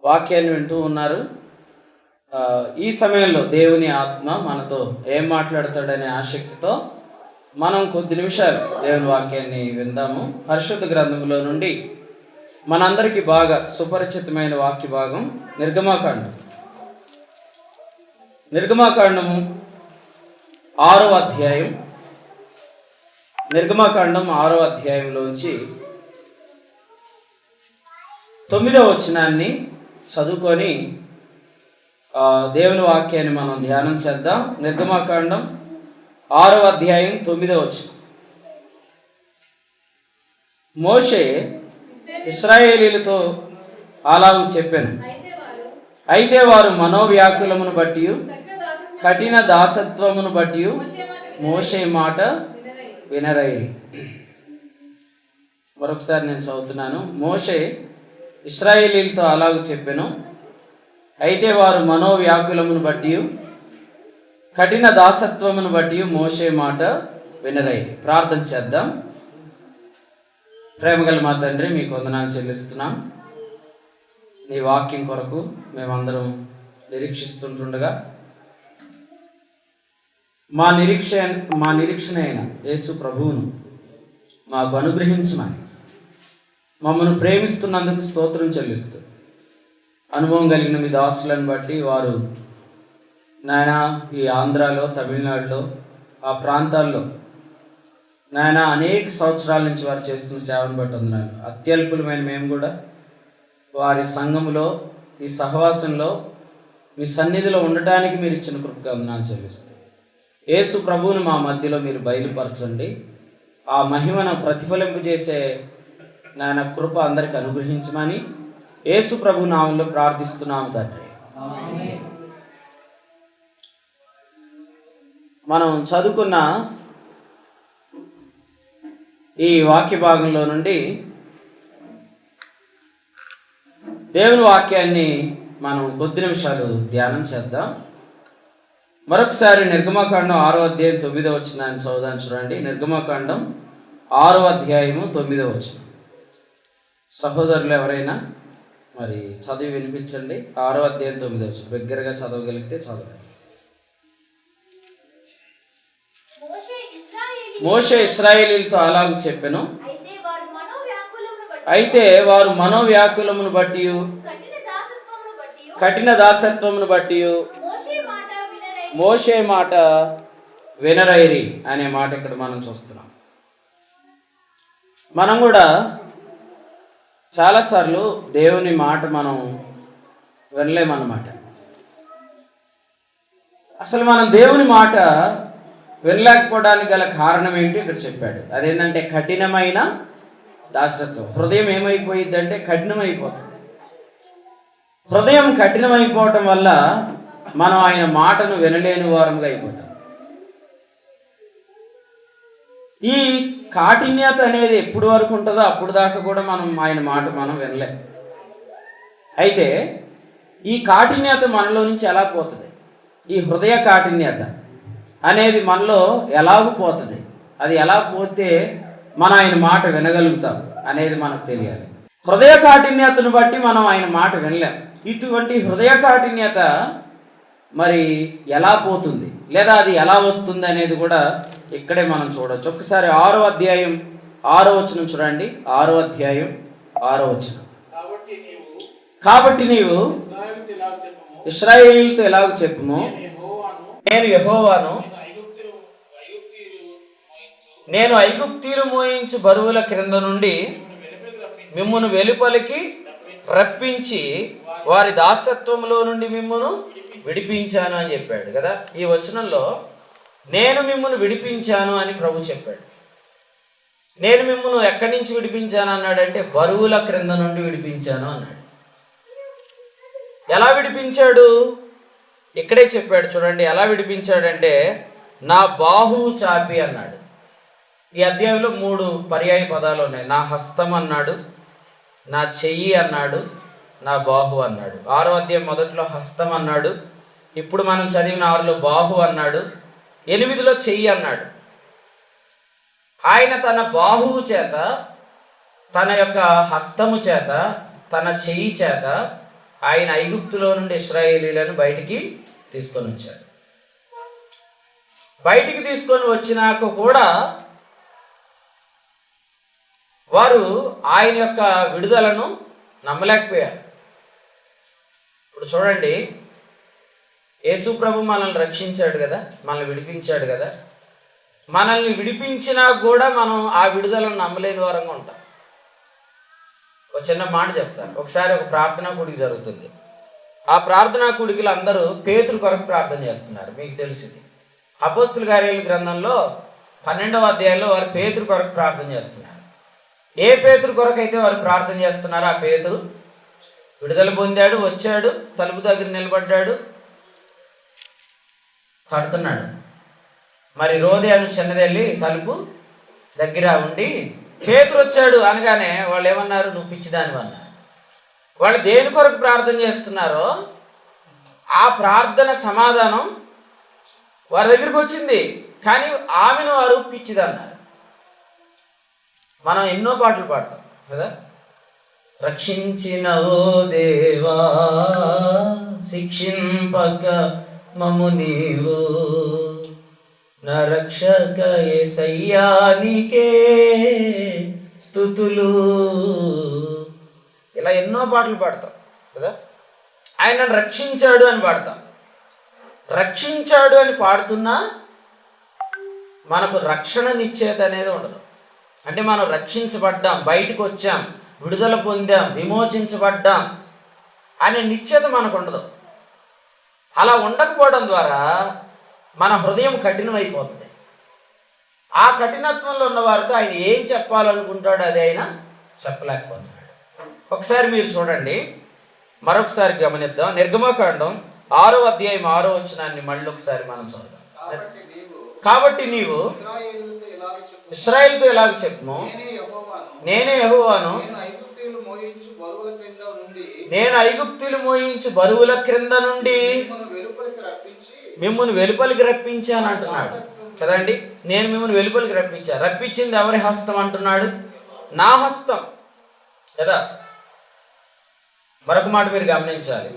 వాక్యాన్ని వింటూ ఉన్నారు. ఈ సమయంలో దేవుని ఆత్మ మనతో ఏం మాట్లాడతాడనే ఆసక్తితో మనం కొద్ది నిమిషాలు దేవుని వాక్యాన్ని విందాము. పరిశుద్ధ గ్రంథంలో నుండి మనందరికీ బాగా సుపరిచితమైన వాక్య భాగం నిర్గమాకాండము 6వ అధ్యాయం. నిర్గమాకాండం 6వ అధ్యాయంలోంచి 9వ వచనాన్ని చదువుకొని దేవుని వాక్యాన్ని మనం ధ్యానం చేద్దాం. నిర్గమాకాండం 6వ అధ్యాయం 9వ వచనం. మోషే ఇశ్రాయేలీలతో అలాగూ చెప్పాను, అయితే వారు మనోవ్యాకులమును బట్టి కఠిన దాసత్వమును బట్టి మోషే మాట వినరైరి. మరొకసారి నేను చదువుతున్నాను. మోషే ఇశ్రాయేలీలతో అలాగూ చెప్పాను, అయితే వారు మనోవ్యాకులమును బట్టి కఠిన దాసత్వమును బట్టి మోషే మాట వినరైరి. ప్రార్థన చేద్దాం. ప్రేమగల మా తండ్రి, మీకు వందనాలు చెల్లిస్తున్నాం. నీ వాక్యం కొరకు మేమందరం నిరీక్షిస్తుంటుండగా మా నిరీక్షణ అయిన యేసు ప్రభువును మాకు అనుగ్రహించమని మమ్మల్ని ప్రేమిస్తున్నందుకు స్తోత్రం చెల్లిస్తూ, అనుభవం కలిగిన మీ దాసులను బట్టి వారు నాయన ఈ ఆంధ్రాలో, తమిళనాడులో, ఆ ప్రాంతాల్లో నాయన అనేక సంవత్సరాల నుంచి వారు చేస్తున్న సేవను బట్టి వందనాలు. అత్యల్పులమైన మేము కూడా వారి సంఘములో, ఈ సహవాసంలో, మీ సన్నిధిలో ఉండటానికి మీరు ఇచ్చిన కృపగా వందనాలు చెల్లిస్తూ, యేసు ప్రభువును మా మధ్యలో మీరు బయలుపరచండి. ఆ మహిమను ప్రతిఫలింపజేసే నాయన కృప అందరికి అనుగ్రహించమని యేసు ప్రభు నామంలో ప్రార్థిస్తున్నాము తండ్రి. మనం చదువుకున్న ఈ వాక్య భాగంలో నుండి దేవుని వాక్యాన్ని మనం కొద్ది నిమిషాలు ధ్యానం చేద్దాం. మరొకసారి నిర్గమాకాండం 6వ అధ్యాయం 9వ వచనాన్ని చదువుదాం. చూడండి, నిర్గమాకాండం 6వ అధ్యాయము 9వ వచనం. సహోదరులు ఎవరైనా మరి చదివి వినిపించండి. 6వ అధ్యాయం 9వ వచనం దగ్గరగా చదవగలిగితే చదవండి. మోషే ఇశ్రాయేలీలతో అలాగూ చెప్పెను, అయితే వారు మనోవ్యాకులమును బట్టి కఠిన దాసత్వమును బట్టి మోషే మాట వినరైరి అనే మాట ఇక్కడ మనం చూస్తున్నాం. మనం కూడా చాలాసార్లు దేవుని మాట మనం వినలేమన్నమాట. అసలు మనం దేవుని మాట వినలేకపోవడానికి గల కారణం ఏంటి ఇక్కడ చెప్పాడు. అదేంటంటే కఠినమైన దాసత్వం. హృదయం ఏమైపోయింది అంటే కఠినమైపోతుంది. హృదయం కఠినమైపోవటం వల్ల మనం ఆయన మాటను వినలేని వారంగా అయిపోతాం. ఈ కాఠిన్యత అనేది ఎప్పుడు వరకు ఉంటుందో అప్పుడు దాకా కూడా మనం ఆయన మాట మనం వినలేం. అయితే ఈ కాఠిన్యత మనలో నుంచి ఎలా పోతుంది? ఈ హృదయ కాఠిన్యత అనేది మనలో ఎలాగూ పోతుంది. అది ఎలా పోతే మనం ఆయన మాట వినగలుగుతాం అనేది మనకు తెలియాలి. హృదయ కాఠిన్యతను బట్టి మనం ఆయన మాట వినలేం. ఇటువంటి హృదయ కాఠిన్యత మరి ఎలా పోతుంది, లేదా అది ఎలా వస్తుంది అనేది కూడా ఇక్కడే మనం చూడవచ్చు. ఒకసారి 6వ అధ్యాయం 6వ వచనం చూడండి. 6వ అధ్యాయం 6వ వచనం. కాబట్టి నీవు ఇశ్రాయేలీయులతో ఎలాగ చెప్పుము, నేను యెహోవాను, నేను ఐగుప్తీయులు మోయించు బరువుల క్రింద నుండి మిమ్మును వెలుపలికి రప్పించి వారి దాసత్వంలో నుండి మిమ్మును విడిపించాను అని చెప్పాడు కదా. ఈ వచనంలో నేను మిమ్మును విడిపించాను అని ప్రభు చెప్పాడు. నేను మిమ్మును ఎక్కడి నుంచి విడిపించాను అన్నాడంటే బరువుల క్రింద నుండి విడిపించాను అన్నాడు. ఎలా విడిపించాడు ఇక్కడే చెప్పాడు. చూడండి ఎలా విడిపించాడంటే నా బాహువు చాపి అన్నాడు. ఈ అధ్యాయంలో 3 పర్యాయ పదాలు ఉన్నాయి. నా హస్తం అన్నాడు, నా చెయ్యి అన్నాడు, నా బాహు అన్నాడు. 6వ అధ్యాయం మొదట్లో హస్తం అన్నాడు, ఇప్పుడు మనం చదివిన 6లో బాహు అన్నాడు, 8లో చెయ్యి అన్నాడు. ఆయన తన బాహువు చేత, తన యొక్క హస్తము చేత, తన చెయ్యి చేత ఆయన ఐగుప్తులో నుండి ఇశ్రాయేలీలను బయటికి తీసుకొని వచ్చాడు. బయటికి తీసుకొని వచ్చినాక కూడా వారు ఆయన యొక్క విడుదలను నమ్మలేకపోయారు. ఇప్పుడు చూడండి, యేసు ప్రభు మనల్ని రక్షించాడు కదా, మనల్ని విడిపించాడు కదా. మనల్ని విడిపించినా కూడా మనం ఆ విడుదలను నమ్మలేని వారంగా ఉంటాం. ఒక చిన్న మాట చెప్తాను. ఒకసారి ఒక ప్రార్థనా కూడిక జరుగుతుంది. ఆ ప్రార్థనా కూడికలు అందరూ పేతురు కొరకు ప్రార్థన చేస్తున్నారు. మీకు తెలిసింది, అపోస్తుల కార్యాల గ్రంథంలో 12వ అధ్యాయంలో వారు పేతురు కొరకు ప్రార్థన చేస్తున్నారు. ఏ పేతురు కొరకు అయితే వారు ప్రార్థన చేస్తున్నారో ఆ పేతురు విడుదల పొందాడు, వచ్చాడు, తలుపు దగ్గర నిలబడ్డాడు, తడుతున్నాడు. మరి రోదేను చిన్నదెళ్ళి తలుపు దగ్గర ఉండి పేతురు వచ్చాడు అనగానే వాళ్ళు ఏమన్నారు? నువ్వు పిచ్చిదానివి అన్నారు. వాళ్ళు దేని కొరకు ప్రార్థన చేస్తున్నారో ఆ ప్రార్థన సమాధానం వారి దగ్గరికి వచ్చింది, కానీ ఆమెను వారు పిచ్చిదన్నారు. మనం ఎన్నో పాటలు పాడతాం కదా, రక్షించిన ఓ దేవా శిక్షింపక మమ్ము నీవు, నా రక్షక యేసయ్యా నీకే స్తుతులు, ఇలా ఎన్నో పాటలు పాడతాం కదా. ఆయన రక్షించాడు అని పాడతాం. రక్షించాడు అని పాడుతున్నా మనకు రక్షణ నిశ్చయత అనేది ఉండదు. అంటే మనం రక్షించబడ్డాం, బయటకు వచ్చాం, విడుదల పొందాం, విమోచించబడ్డాం అనే నిశ్చయత మనకు ఉండదు. అలా ఉండకపోవడం ద్వారా మన హృదయం కఠినమైపోతుంది. ఆ కఠినత్వంలో ఉన్న వారితో ఆయన ఏం చెప్పాలనుకుంటాడో అది ఆయన చెప్పలేకపోతున్నాడు. ఒకసారి మీరు చూడండి, మరొకసారి గమనిద్దాం. నిర్గమకాండం 6వ అధ్యాయం 6వ వచనాన్ని మళ్ళీ ఒకసారి మనం చూద్దాం. కాబట్టి నీవు ఇశ్రాయేలుతో ఇలాగ చెప్పుము, నేనే యెహోవాను, నేను ఐగుప్తీయులు మోయించు బరువుల క్రింద నుండి మిమ్మల్ని వెలుపలికి రప్పించాను అంటున్నాడు కదండి. నేను మిమ్మల్ని వెలుపలికి రప్పించింది ఎవరి హస్తం అంటున్నాడు? నా హస్తం కదా. మరొక మాట మీరు గమనించాలి,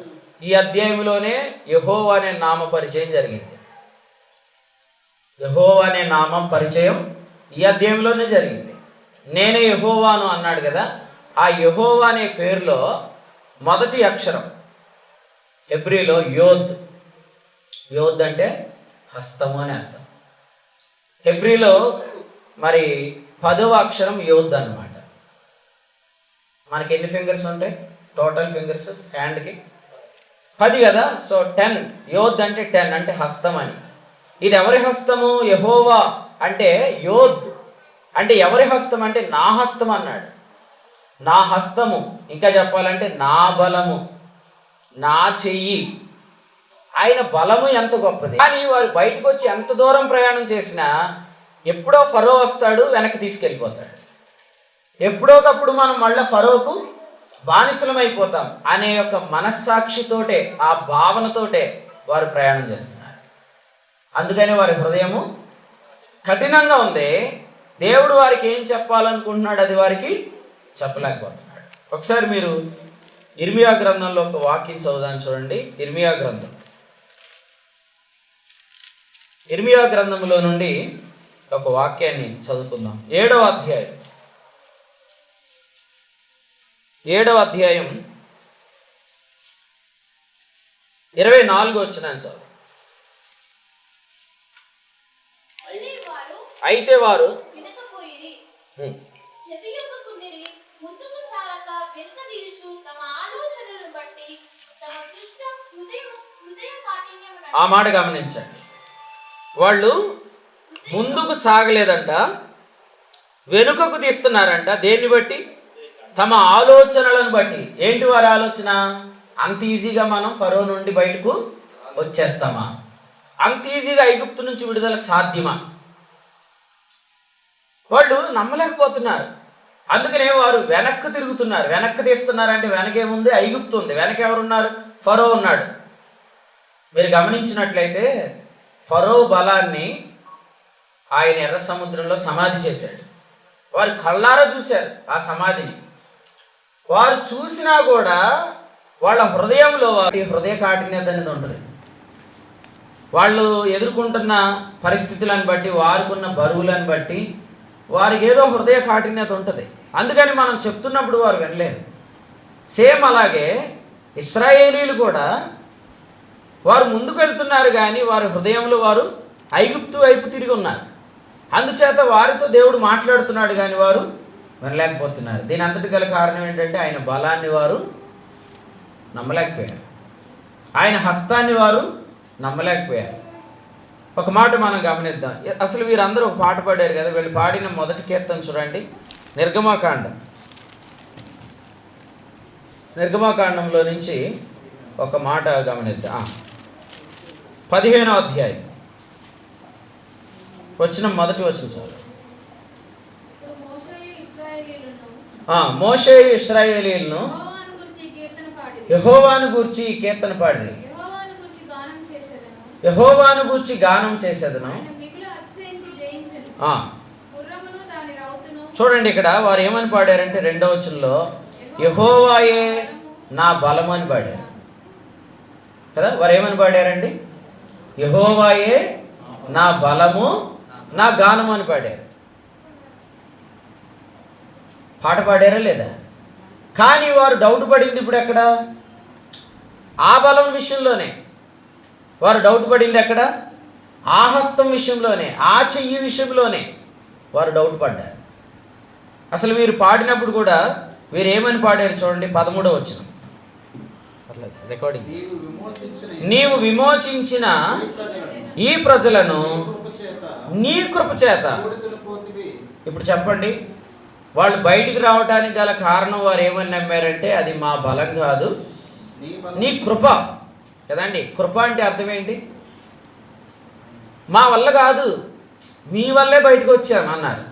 ఈ అధ్యాయంలోనే యెహోవా అనే నామ పరిచయం జరిగింది. యెహోవా అనే నామం పరిచయం ఈ అధ్యాయంలోనే జరిగింది. నేనే యెహోవాను అన్నాడు కదా. ఆ యెహోవా అనే పేరులో మొదటి అక్షరం హెబ్రీలో యోద్. యోద్ అంటే హస్తము అని అర్థం. హెబ్రీలో మరి 10వ అక్షరం యోద్ అన్నమాట. మనకి ఎన్ని ఫింగర్స్ ఉంటాయి? టోటల్ ఫింగర్స్ హ్యాండ్కి 10 కదా. సో 10, యోద్ అంటే 10 అంటే హస్తం అని. ఇది ఎవరి హస్తము? యెహోవా అంటే యోద్ అంటే ఎవరి హస్తం అంటే నా హస్తం అన్నాడు. నా హస్తము, ఇంకా చెప్పాలంటే నా బలము, నా చెయ్యి. ఆయన బలము ఎంత గొప్పది. కానీ వారు బయటకు వచ్చి ఎంత దూరం ప్రయాణం చేసినా ఎప్పుడో ఫరో వస్తాడు, వెనక్కి తీసుకెళ్ళిపోతాడు. ఎప్పుడోకప్పుడు మనం మళ్ళీ ఫరోకు బానిసలమైపోతాం అనే యొక్క మనస్సాక్షితోటే, ఆ భావనతోటే వారు ప్రయాణం చేస్తున్నారు. అందుకని వారి హృదయము కఠినంగా ఉంది. దేవుడు వారికి ఏం చెప్పాలనుకుంటున్నాడు అది వారికి చెప్పలేకపోతున్నాడు. ఒకసారి మీరు ఇర్మియా గ్రంథంలో ఒక వాక్యం చదువుదాన్ని చూడండి. ఇర్మియా గ్రంథంలో నుండి ఒక వాక్యాన్ని చదువుకుందాం. 7వ అధ్యాయం 24వ వచనాన్ని చదువు. అయితే వారు ఆ మాట గమనించండి. వాళ్ళు ముందుకు సాగలేదంట, వెనుకకు తీస్తున్నారంట. దేన్ని బట్టి? తమ ఆలోచనలను బట్టి. ఏంటి వారి ఆలోచన? అంత ఈజీగా మనం ఫరో నుండి బయటకు వచ్చేస్తామా? అంత ఈజీగా ఐగుప్తు నుంచి విడుదల సాధ్యమా? వాళ్ళు నమ్మలేకపోతున్నారు. అందుకనే వారు వెనక్కి తిరుగుతున్నారు. వెనక్కి తీస్తున్నారంటే వెనకేముంది? ఐగుప్తు ఉంది. వెనక ఎవరున్నారు? ఫరో ఉన్నాడు. మీరు గమనించినట్లయితే ఫరో బలాన్ని ఆయన ఎర్ర సముద్రంలో సమాధి చేశాడు. వారు కళ్ళారా చూశారు ఆ సమాధిని. వారు చూసినా కూడా వాళ్ళ హృదయంలో వారి హృదయ కాఠిన్యత అనేది ఉంటుంది. వాళ్ళు ఎదుర్కొంటున్న పరిస్థితులను బట్టి, వారికున్న బరువులను బట్టి వారికి ఏదో హృదయ కాఠిన్యత ఉంటుంది. అందుకని మనం చెప్తున్నప్పుడు వారు వినలేరు. సేమ్ అలాగే ఇశ్రాయేలీలు కూడా వారు ముందుకు వెళ్తున్నారు, కానీ వారి హృదయంలో వారు ఐగుప్తు వైపు తిరిగి ఉన్నారు. అందుచేత వారితో దేవుడు మాట్లాడుతున్నాడు, కానీ వారు వినలేకపోతున్నారు. దీని అంతటి గల కారణం ఏంటంటే ఆయన బలాన్ని వారు నమ్మలేకపోయారు, ఆయన హస్తాన్ని వారు నమ్మలేకపోయారు. ఒక మాట మనం గమనిద్దాం. అసలు వీరందరూ ఒక పాట పాడారు కదా, వీళ్ళు పాడిన మొదటి కీర్తన చూడండి, నిర్గమాకాండంలో నుంచి ఒక మాట గమనిద్దాం. 15వ అధ్యాయం మొదటి వచనం చాలు. మోషే ఇశ్రాయేలీయులను యెహోవాను గూర్చి కీర్తన పాడిరి, యెహోవాను గూర్చి గానం చేసేదను. చూడండి, ఇక్కడ వారు ఏమని పాడారంటే 2వ వచనంలో యెహోవాయే నా బలము అని పాడారు కదా. వారు ఏమని పాడారండి? యెహోవాయే నా బలము నా గానము అని పాడారు. పాట పాడారా లేదా? కానీ వారు డౌట్ పడింది ఇప్పుడు ఎక్కడ? ఆ బలం విషయంలోనే వారు డౌట్ పడింది ఎక్కడ? ఆ హస్తం విషయంలోనే, ఆ చెయ్యి విషయంలోనే వారు డౌట్ పడ్డారు. అసలు వీరు పాడినప్పుడు కూడా వీరు ఏమని పాడారు చూడండి, 13వ వచనం. రికార్డింగ్. నీవు విమోచించిన ఈ ప్రజలను నీ కృప చేత. ఇప్పుడు చెప్పండి, వాళ్ళు బయటికి రావడానికి గల కారణం వారు ఏమని నమ్మారంటే అది మా బలం కాదు, నీ కృప కదండి. కృప అంటే అర్థం ఏంటి? మా వల్ల కాదు, మీ వల్లే బయటకు వచ్చాం అన్నారు.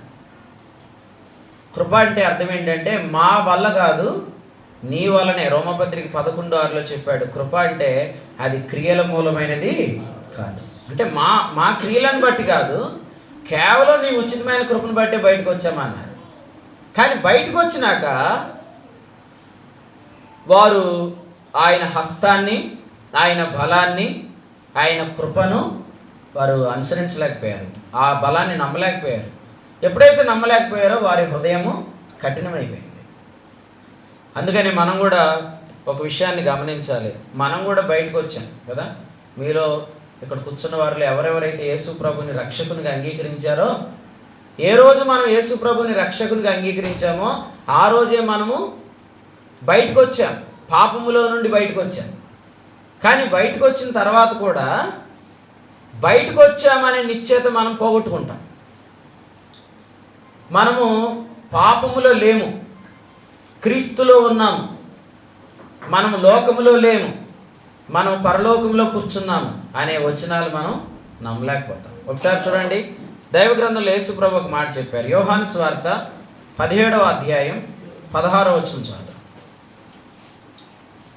కృప అంటే అర్థం ఏంటంటే మా వల్ల కాదు, నీ వల్లనే. రోమపత్రిక 11:6లో చెప్పాడు. కృప అంటే అది క్రియల మూలమైనది కాదు, అంటే మా క్రియలను బట్టి కాదు, కేవలం నీ ఉచితమైన కృపను బట్టే బయటకు వచ్చామన్నారు. కానీ బయటకు వచ్చినాక వారు ఆయన హస్తాన్ని, ఆయన బలాన్ని, ఆయన కృపను వారు అనుసరించలేకపోయారు, ఆ బలాన్ని నమ్మలేకపోయారు. ఎప్పుడైతే నమ్మలేకపోయారో వారి హృదయము కఠినమైపోయింది. అందుకని మనం కూడా ఒక విషయాన్ని గమనించాలి. మనం కూడా బయటకు వచ్చాం కదా. మీలో ఇక్కడ కూర్చున్న వారిలో ఎవరెవరైతే యేసు ప్రభుని రక్షకునిగా అంగీకరించారో, ఏ రోజు మనం యేసు ప్రభుని రక్షకునిగా అంగీకరించామో ఆ రోజే మనము బయటకు వచ్చాం, పాపములో నుండి బయటకు వచ్చాం. కానీ బయటకు వచ్చిన తర్వాత కూడా బయటకు వచ్చామనే నిశ్చయత మనం పోగొట్టుకుంటాం. మనము పాపములో లేము, క్రీస్తులో ఉన్నాము. మనము లోకములో లేము, మనం పరలోకంలో కూర్చున్నాము అనే వచనాలు మనం నమ్మలేకపోతాం. ఒకసారి చూడండి, దైవ గ్రంథంలో యేసు ప్రభు ఒక మాట చెప్పారు. యోహాను సువార్త 17వ అధ్యాయం 16వ వచనం చదువుతాం.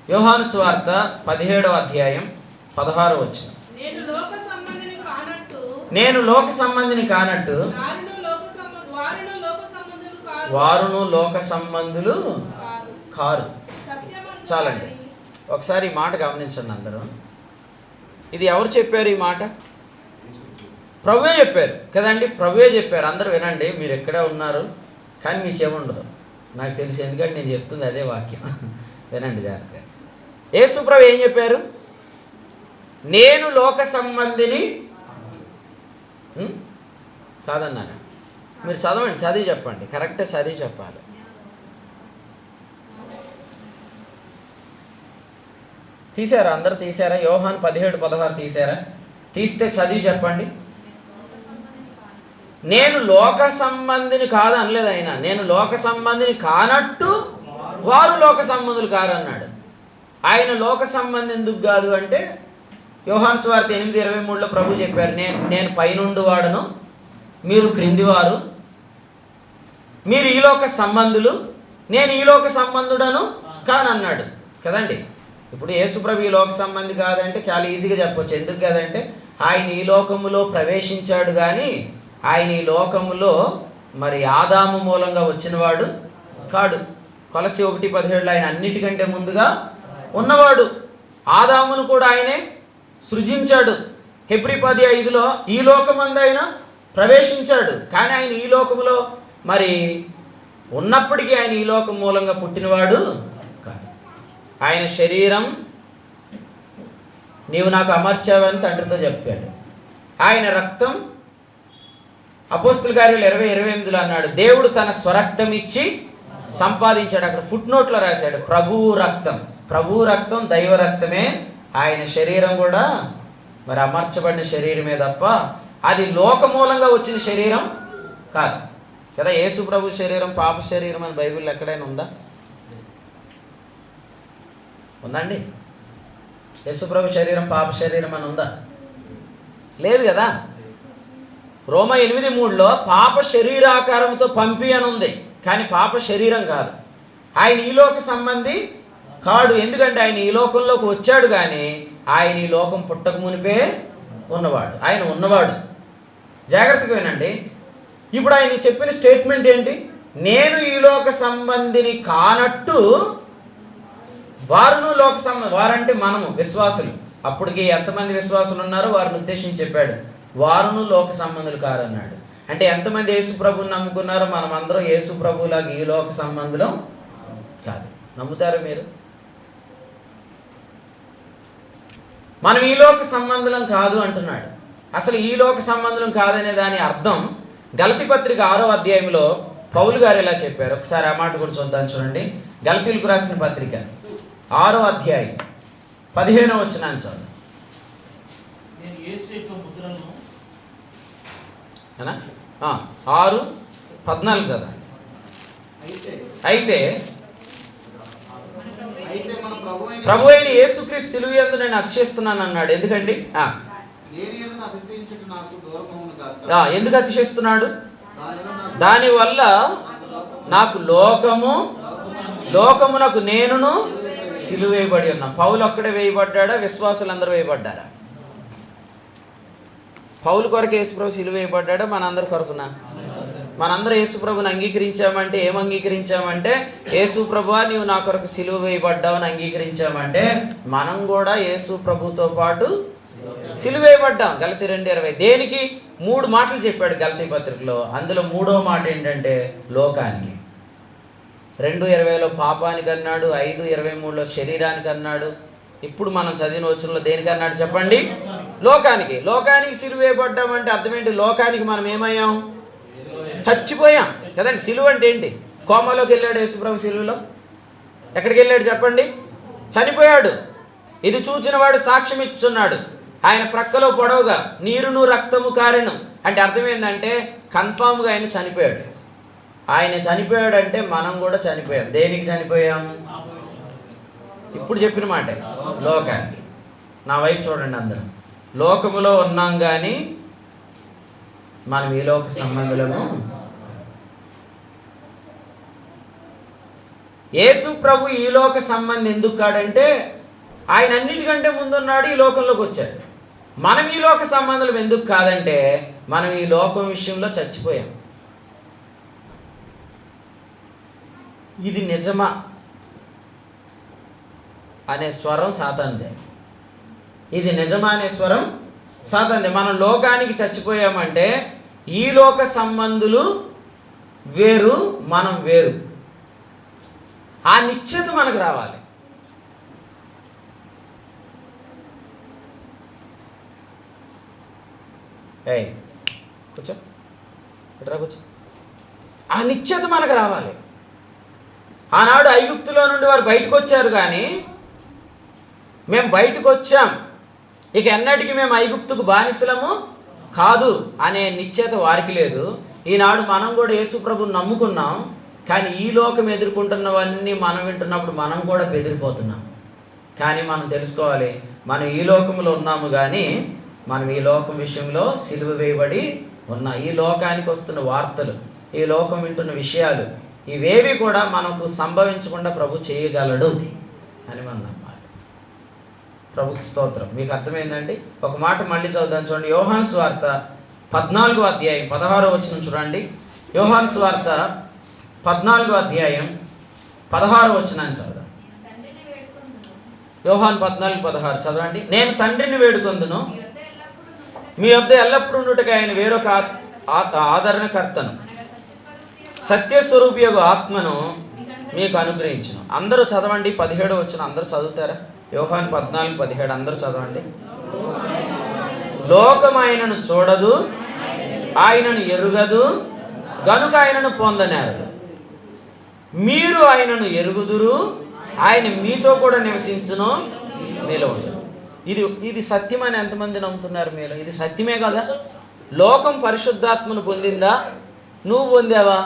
యోహాను సువార్త 17వ అధ్యాయం 16వ వచనం. నేను లోక సంబంధిని కానట్టు వారును లోక సంబంధులు కారు. చాలండి, ఒకసారి ఈ మాట గమనించండి అందరూ. ఇది ఎవరు చెప్పారు ఈ మాట? ప్రభువే చెప్పారు కదండి. ప్రభువే చెప్పారు. అందరూ వినండి, మీరు ఎక్కడే ఉన్నారు కానీ మీ చెవుండదు నాకు తెలిసి, ఎందుకంటే నేను చెప్తుంది అదే వాక్యం. వినండి జాగ్రత్తగా. యేసు ప్రభు ఏం చెప్పారు? నేను లోక సంబంధిని కాదన్నాను. మీరు చదవండి, చదివి చెప్పండి, కరెక్ట్గా చదివి చెప్పాలి. తీసారా? అందరు తీసారా? యోహాను 17:16 తీసారా? తీస్తే చదివి చెప్పండి. నేను లోక సంబంధిని కాదు అనలేదు ఆయన. నేను లోక సంబంధిని కానట్టు వారు లోక సంబంధులు కారు అన్నాడు. ఆయన లోక సంబంధి ఎందుకు కాదు అంటే, యోహాను సువార్త 8:23లో ప్రభు చెప్పారు, నేను పైనుండి వాడను, మీరు క్రిందివారు, మీరు ఈ లోక సంబంధులు, నేను ఈ లోక సంబంధుడను కానన్నాడు కదండి. ఇప్పుడు యేసుప్రభు ఈ లోక సంబంధి కాదంటే చాలా ఈజీగా చెప్పొచ్చు. ఎందుకు కాదంటే ఆయన ఈ లోకములో ప్రవేశించాడు, కానీ ఆయన ఈ లోకములో మరి ఆదాము మూలంగా వచ్చినవాడు కాడు. కొలస్సీ 1:17 ఆయన అన్నిటికంటే ముందుగా ఉన్నవాడు. ఆదామును కూడా ఆయనే సృజించాడు. హెబ్రీ 10:5లో ఈ లోకమందు ఆయన ప్రవేశించాడు. కానీ ఆయన ఈ లోకములో మరి ఉన్నప్పటికీ ఆయన ఈ లోకం మూలంగా పుట్టినవాడు కాదు. ఆయన శరీరం నీవు నాకు అమర్చావని తండ్రితో చెప్పాడు. ఆయన రక్తం అపోస్తల కార్యాలు 20:28లో అన్నాడు, దేవుడు తన స్వరక్తం ఇచ్చి సంపాదించాడు. అక్కడ ఫుట్ నోట్లో రాశాడు ప్రభువు రక్తం. ప్రభువు రక్తం దైవ రక్తమే. ఆయన శరీరం కూడా మరి అమర్చబడిన శరీరమే తప్ప అది లోకమూలంగా వచ్చిన శరీరం కాదు కదా. యేసు ప్రభు శరీరం పాప శరీరం అని బైబిల్లో ఎక్కడైనా ఉందా? ఉందండి? యేసు ప్రభు శరీరం పాప శరీరం అని ఉందా? లేదు కదా. రోమ 8:3లో పాప శరీరాకారంతో పంపి అని ఉంది, కానీ పాప శరీరం కాదు. ఆయన ఈ లోక సంబంధి కాడు. ఎందుకంటే ఆయన ఈ లోకంలోకి వచ్చాడు, కానీ ఆయన ఈ లోకం పుట్టక మునిపే ఉన్నవాడు. ఆయన ఉన్నవాడు. జాగ్రత్తగా వినండి. ఇప్పుడు ఆయన చెప్పిన స్టేట్మెంట్ ఏంటి? నేను ఈ లోక సంబంధిని కానట్టు వారును లోక వారంటే మనము విశ్వాసులు. అప్పటికి ఎంతమంది విశ్వాసులు ఉన్నారో వారిని ఉద్దేశించి చెప్పాడు, వారును లోక సంబంధులు కారన్నాడు. అంటే ఎంతమంది యేసు ప్రభుని నమ్ముకున్నారో మనం అందరం యేసు ప్రభులాగా ఈ లోక సంబంధులం కాదు. నమ్ముతారు మీరు? మనం ఈ లోక సంబంధులం కాదు అంటున్నాడు. అసలు ఈ లోక సంబంధులం కాదనే దాని అర్థం గలతీ పత్రిక 6వ అధ్యాయంలో పౌలు గారు ఎలా చెప్పారు. ఒకసారి ఆ మాట కూడా చూద్దాం. చూడండి, గలతీలకు రాసిన పత్రిక 6వ అధ్యాయం 15వ వచనాన్ని చదువు. 6:14 చదవండి. అయితే ప్రభు అయిన యేసుక్రీస్తు సిలువ యందు నేను అతిశయిస్తున్నాను అన్నాడు. ఎందుకండి? ఎందుకు అతిశయిస్తున్నాడు? దానివల్ల నాకు లోకమునకు నేనును సిలువ వేయబడి ఉన్నా. పౌలు ఒక్కడే వేయబడ్డాడా? విశ్వాసులందరూ వేయబడ్డారా? పౌలు కొరకు యేసుప్రభు సిలువ వేయబడ్డాడా? మనందరి కొరకునా? మనందరం యేసుప్రభుని అంగీకరించామంటే ఏం అంగీకరించామంటే, యేసుప్రభువా నీవు నా కొరకు సిలువ వేయబడ్డావు అని అంగీకరించామంటే మనం కూడా యేసుప్రభుతో పాటు సిలువ వేయబడ్డాం. గలతీ 2:20 దేనికి? 3 మాటలు చెప్పాడు గలతీ పత్రికలో. అందులో 3వ మాట ఏంటంటే లోకానికి. 2:20లో పాపానికి అన్నాడు, 5:23లో శరీరానికి అన్నాడు. ఇప్పుడు మనం చదివిన వచనంలో దేనికి అన్నాడు చెప్పండి? లోకానికి. లోకానికి సిలువ వేయబడ్డామంటే అర్థం ఏంటి? లోకానికి మనం ఏమయ్యాం? చచ్చిపోయాం కదండి. సిలువ అంటే ఏంటి? కోమలోకి వెళ్ళాడు యేసుప్రభు. సిలువలో ఎక్కడికి వెళ్ళాడు చెప్పండి? చనిపోయాడు. ఇది చూచిన వాడు సాక్ష్యం ఇచ్చున్నాడు. ఆయన ప్రక్కలో పొడవుగా నీరును రక్తము కారెను. అంటే అర్థం ఏంటంటే కన్ఫామ్గా ఆయన చనిపోయాడు. ఆయన చనిపోయాడు అంటే మనం కూడా చనిపోయాం. దేనికి చనిపోయాం? ఇప్పుడు చెప్పిన మాట లోకానికి. నా వైపు చూడండి అందరూ. లోకములో ఉన్నాం కానీ మనం ఈ లోక సంబంధులము. యేసు ప్రభు ఈ లోక సంబంధం ఎందుకు కాడంటే ఆయన అన్నిటికంటే ముందున్నాడు, ఈ లోకంలోకి వచ్చాడు. మనం ఈ లోక సంబంధం ఎందుకు కాదంటే మనం ఈ లోకం విషయంలో చచ్చిపోయాం. ఇది నిజమా అనే స్వరం సాతానుదే. ఇది నిజమా అనే స్వరం సాతానుదే. మనం లోకానికి చచ్చిపోయామంటే ఈ లోక సంబంధులు వేరు, మనం వేరు. ఆ నిశ్చయత మనకు రావాలి. కూర్చో, ఇట్రా కూర్చో. ఆ నిశ్చయత మనకు రావాలి. ఆనాడు ఐగుప్తులో నుండి వారు బయటకు వచ్చారు, కానీ మేము బయటకు వచ్చాం, ఇక ఎన్నటికీ మేము ఐగుప్తుకు బానిసలము కాదు అనే నిశ్చయత వారికి లేదు. ఈనాడు మనం కూడా యేసుప్రభుని నమ్ముకున్నాం, కానీ ఈ లోకం ఎదుర్కొంటున్నవన్నీ మనం వింటున్నప్పుడు మనం కూడా బెదిరిపోతున్నాం. కానీ మనం తెలుసుకోవాలి, మనం ఈ లోకంలో ఉన్నాము, కానీ మనం ఈ లోకం విషయంలో సిలువ వేయబడి ఉన్న ఈ లోకానికి వస్తున్న వార్తలు, ఈ లోకం వింటున్న విషయాలు, ఇవేవి కూడా మనకు సంభవించకుండా ప్రభు చేయగలడు అని మనం నమ్మాలి. ప్రభుకి స్తోత్రం. మీకు అర్థమైందండి? ఒక మాట మళ్ళీ చదువుదాం. చూడండి, యోహాను సువార్త 14వ అధ్యాయం 16వ వచనం చూడండి. యోహాను సువార్త 14వ అధ్యాయం 16వ వచనాన్ని చదువుదాం. యోహాను 14:16 చదవండి. నేను తండ్రిని వేడుకొందును, మీ వద్ద ఎల్లప్పుడూ ఉండుటకు ఆయన వేరొక ఆదరణకర్తను, సత్యస్వరూపియగు ఆత్మను మీకు అనుగ్రహించును. అందరూ చదవండి. 17 వచ్చిన అందరూ చదువుతారా? యోహాను 14:17 అందరూ చదవండి. లోకం ఆయనను చూడదు, ఆయనను ఎరుగదు, గనుక ఆయనను పొందనేరదు. మీరు ఆయనను ఎరుగుదురు, ఆయన మీతో కూడా నివసించును, మీలో ఉండదు. ఇది సత్యమని ఎంతమంది నమ్ముతున్నారు మీలో? ఇది సత్యమే కదా? లోకం పరిశుద్ధాత్మను పొందిందా? నువ్వు పొందావా?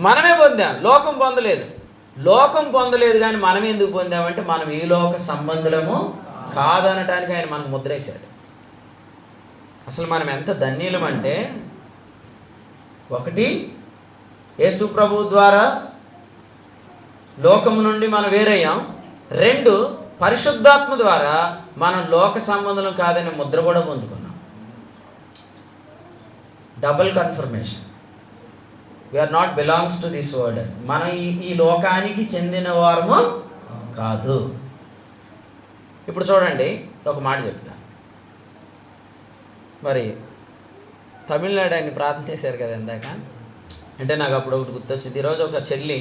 మనమే పొందాం, లోకం పొందలేదు. లోకం పొందలేదు కానీ మనం ఎందుకు పొందామంటే మనం ఈ లోక సంబంధులము కాదనటానికి ఆయన మనకు ముద్రేశాడు. అసలు మనం ఎంత ధన్యులమంటే, ఒకటి యేసు ప్రభువు ద్వారా లోకము నుండి మనం వేరయ్యాం. 2 పరిశుద్ధాత్మ ద్వారా మనం లోక సంబంధం కాదని ముద్ర కూడా పొందుకున్నాం. Double confirmation. We are not belongs to this world. మనం ఈ లోకానికి చెందిన వారము కాదు. ఇప్పుడు చూడండి, ఒక మాట చెప్తా. మరి తమిళనాడు ఆయన ప్రార్థన చేశారు కదా ఇందాక, అంటే నాకు అప్పుడు ఒకటి గుర్తొచ్చింది. ఈరోజు ఒక చెల్లి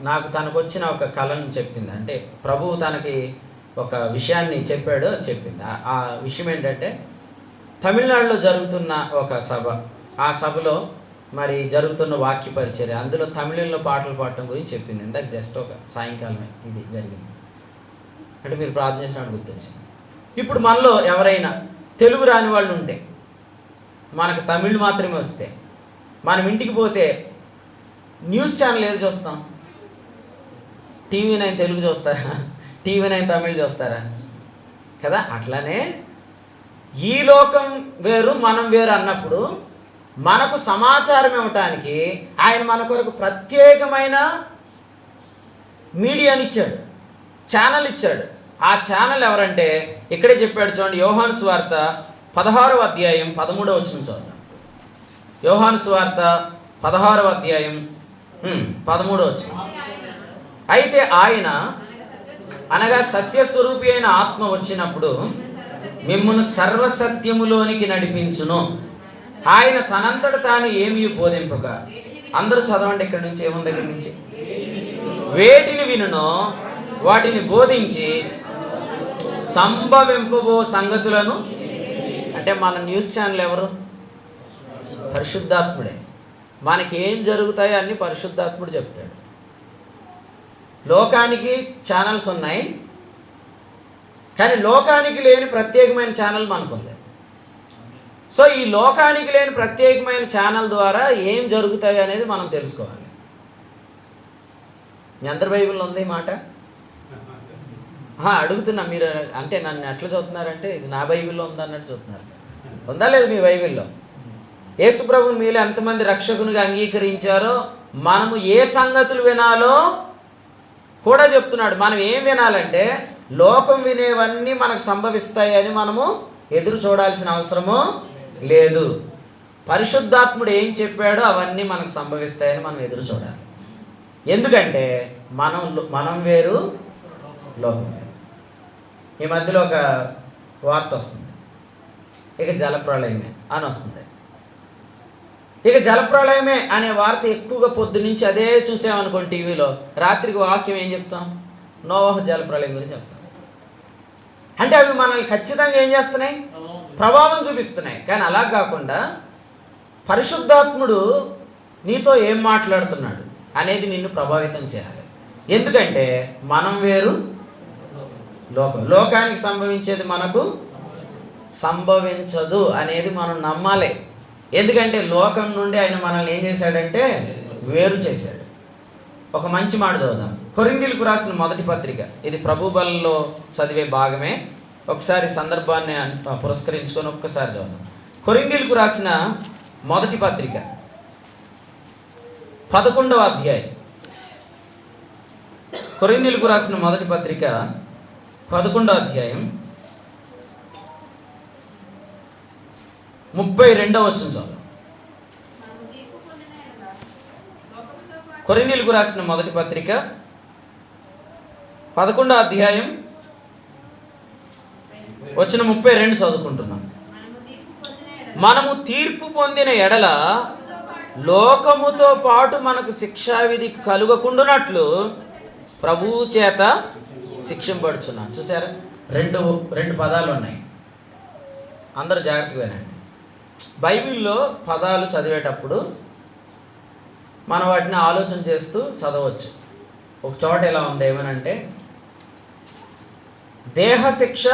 నాకు తనకు వచ్చిన ఒక కళను చెప్పింది. అంటే ప్రభువు తనకి ఒక విషయాన్ని చెప్పింది. ఆ విషయం ఏంటంటే, తమిళనాడులో జరుగుతున్న ఒక సభ, ఆ సభలో మరి జరుగుతున్న వాక్య పరిచర్య, అందులో తమిళంలో పాటలు పాడటం గురించి చెప్పింది. ఇందాక జస్ట్ ఒక సాయంకాలమే ఇది జరిగింది. అంటే మీరు ప్రార్థన చేసినట్టు గుర్తొచ్చింది. ఇప్పుడు మనలో ఎవరైనా తెలుగు రాని వాళ్ళు ఉంటే, మనకు తమిళ్ మాత్రమే వస్తే, మనం ఇంటికి పోతే న్యూస్ ఛానల్ ఏది చూస్తాం? TV9 తెలుగు చూస్తారా? TV9 తమిళ్ చూస్తారా? కదా? అట్లానే ఈ లోకం వేరు, మనం వేరు అన్నప్పుడు మనకు సమాచారం ఇవ్వటానికి ఆయన మన కొరకు ప్రత్యేకమైన మీడియాని ఇచ్చాడు, ఛానల్ ఇచ్చాడు. ఆ ఛానల్ ఎవరంటే ఇక్కడే చెప్పాడు చూడండి. యోహాను సువార్త 16వ అధ్యాయం 13వ వచనం చూద్దాం. యోహాను సువార్త 16వ అధ్యాయం 13వ వచనం. అయితే ఆయన అనగా సత్యస్వరూపి అయిన ఆత్మ వచ్చినప్పుడు మిమ్మును సర్వసత్యములోనికి నడిపించును. ఆయన తనంతట తాను ఏమీ బోధింపక, అందరూ చదవండి ఇక్కడి నుంచి, ఏముంది దగ్గర నుంచి, వేటిని వినునో వాటిని బోధించి సంభవింపబో సంగతులను. అంటే మన న్యూస్ ఛానల్ ఎవరు? పరిశుద్ధాత్ముడే. మనకి ఏం జరుగుతాయో అన్ని పరిశుద్ధాత్ముడు చెప్తాడు. లోకానికి ఛానల్స్ ఉన్నాయి, కానీ లోకానికి లేని ప్రత్యేకమైన ఛానల్ మనకుంది. సో ఈ లోకానికి లేని ప్రత్యేకమైన ఛానల్ ద్వారా ఏం జరుగుతాయి అనేది మనం తెలుసుకోవాలి. మీ అందరి బైబిల్లో ఉంది ఈ మాట? అడుగుతున్నా. మీరు అంటే నన్ను ఎట్లా చదువుతున్నారంటే ఇది నా బైబిల్లో ఉందన్నట్టు చూస్తున్నారు. ఉందా లేదు మీ బైబిల్లో? యేసు ప్రభువుని మీలో ఎంతమంది రక్షకునిగా అంగీకరించారో మనము ఏ సంగతులు వినాలో కూడా చెప్తున్నాడు. మనం ఏం వినాలంటే, లోకం వినేవన్నీ మనకు సంభవిస్తాయని మనము ఎదురు చూడాల్సిన అవసరము లేదు. పరిశుద్ధాత్ముడు ఏం చెప్పాడో అవన్నీ మనకు సంభవిస్తాయని మనం ఎదురు చూడాలి. ఎందుకంటే మనం వేరు, లోకం వేరు. ఈ మధ్యలో ఒక వార్త వస్తుంది, ఇక జలప్రళయమే అని వస్తుంది. ఇక జలప్రళయమే అనే వార్త ఎక్కువగా పొద్దు నుంచి అదే చూసామనుకోండి టీవీలో, రాత్రికి వాక్యం ఏం చెప్తాం? నోవహు జలప్రళయం గురించి చెప్తాం. అంటే అవి మనల్ని ఖచ్చితంగా ఏం చేస్తున్నాయి? ప్రభావం చూపిస్తున్నాయి. కానీ అలా కాకుండా పరిశుద్ధాత్ముడు నీతో ఏం మాట్లాడుతున్నాడు అనేది నిన్ను ప్రభావితం చేయాలి. ఎందుకంటే మనం వేరు, లోకానికి సంభవించేది మనకు సంభవించదు అనేది మనం నమ్మాలి. ఎందుకంటే లోకం నుండి ఆయన మనల్ని ఏం చేశాడంటే వేరు చేశాడు. ఒక మంచి మాట చదువుదాం. కొరింథీయులకు రాసిన మొదటి పత్రిక, ఇది ప్రభు బలలో చదివే భాగమే. ఒకసారి సందర్భాన్ని పురస్కరించుకొని ఒక్కసారి చదువుదాం. కొరింథీయులకు రాసిన మొదటి పత్రిక 11వ అధ్యాయం. కొరింథీయులకు రాసిన మొదటి పత్రిక 11వ అధ్యాయం 32వ వచనం చదువు. కొరింథీయులకు రాసిన మొదటి పత్రిక 11వ అధ్యాయం వచనం 32 చదువుకుంటున్నాం. మనము తీర్పు పొందిన ఎడల లోకముతో పాటు మనకు శిక్షావిధి కలుగకుండునట్లు ప్రభువు చేత శిక్షింపబడుచున్నాం. చూసారా, రెండు పదాలు ఉన్నాయి. అందరూ జాగ్రత్తగా వినండి. బైబిల్లో పదాలు చదివేటప్పుడు మనం వాటిని ఆలోచన చేస్తూ చదవచ్చు. ఒక చోట ఎలా ఉంది, ఏమనంటే దేహశిక్ష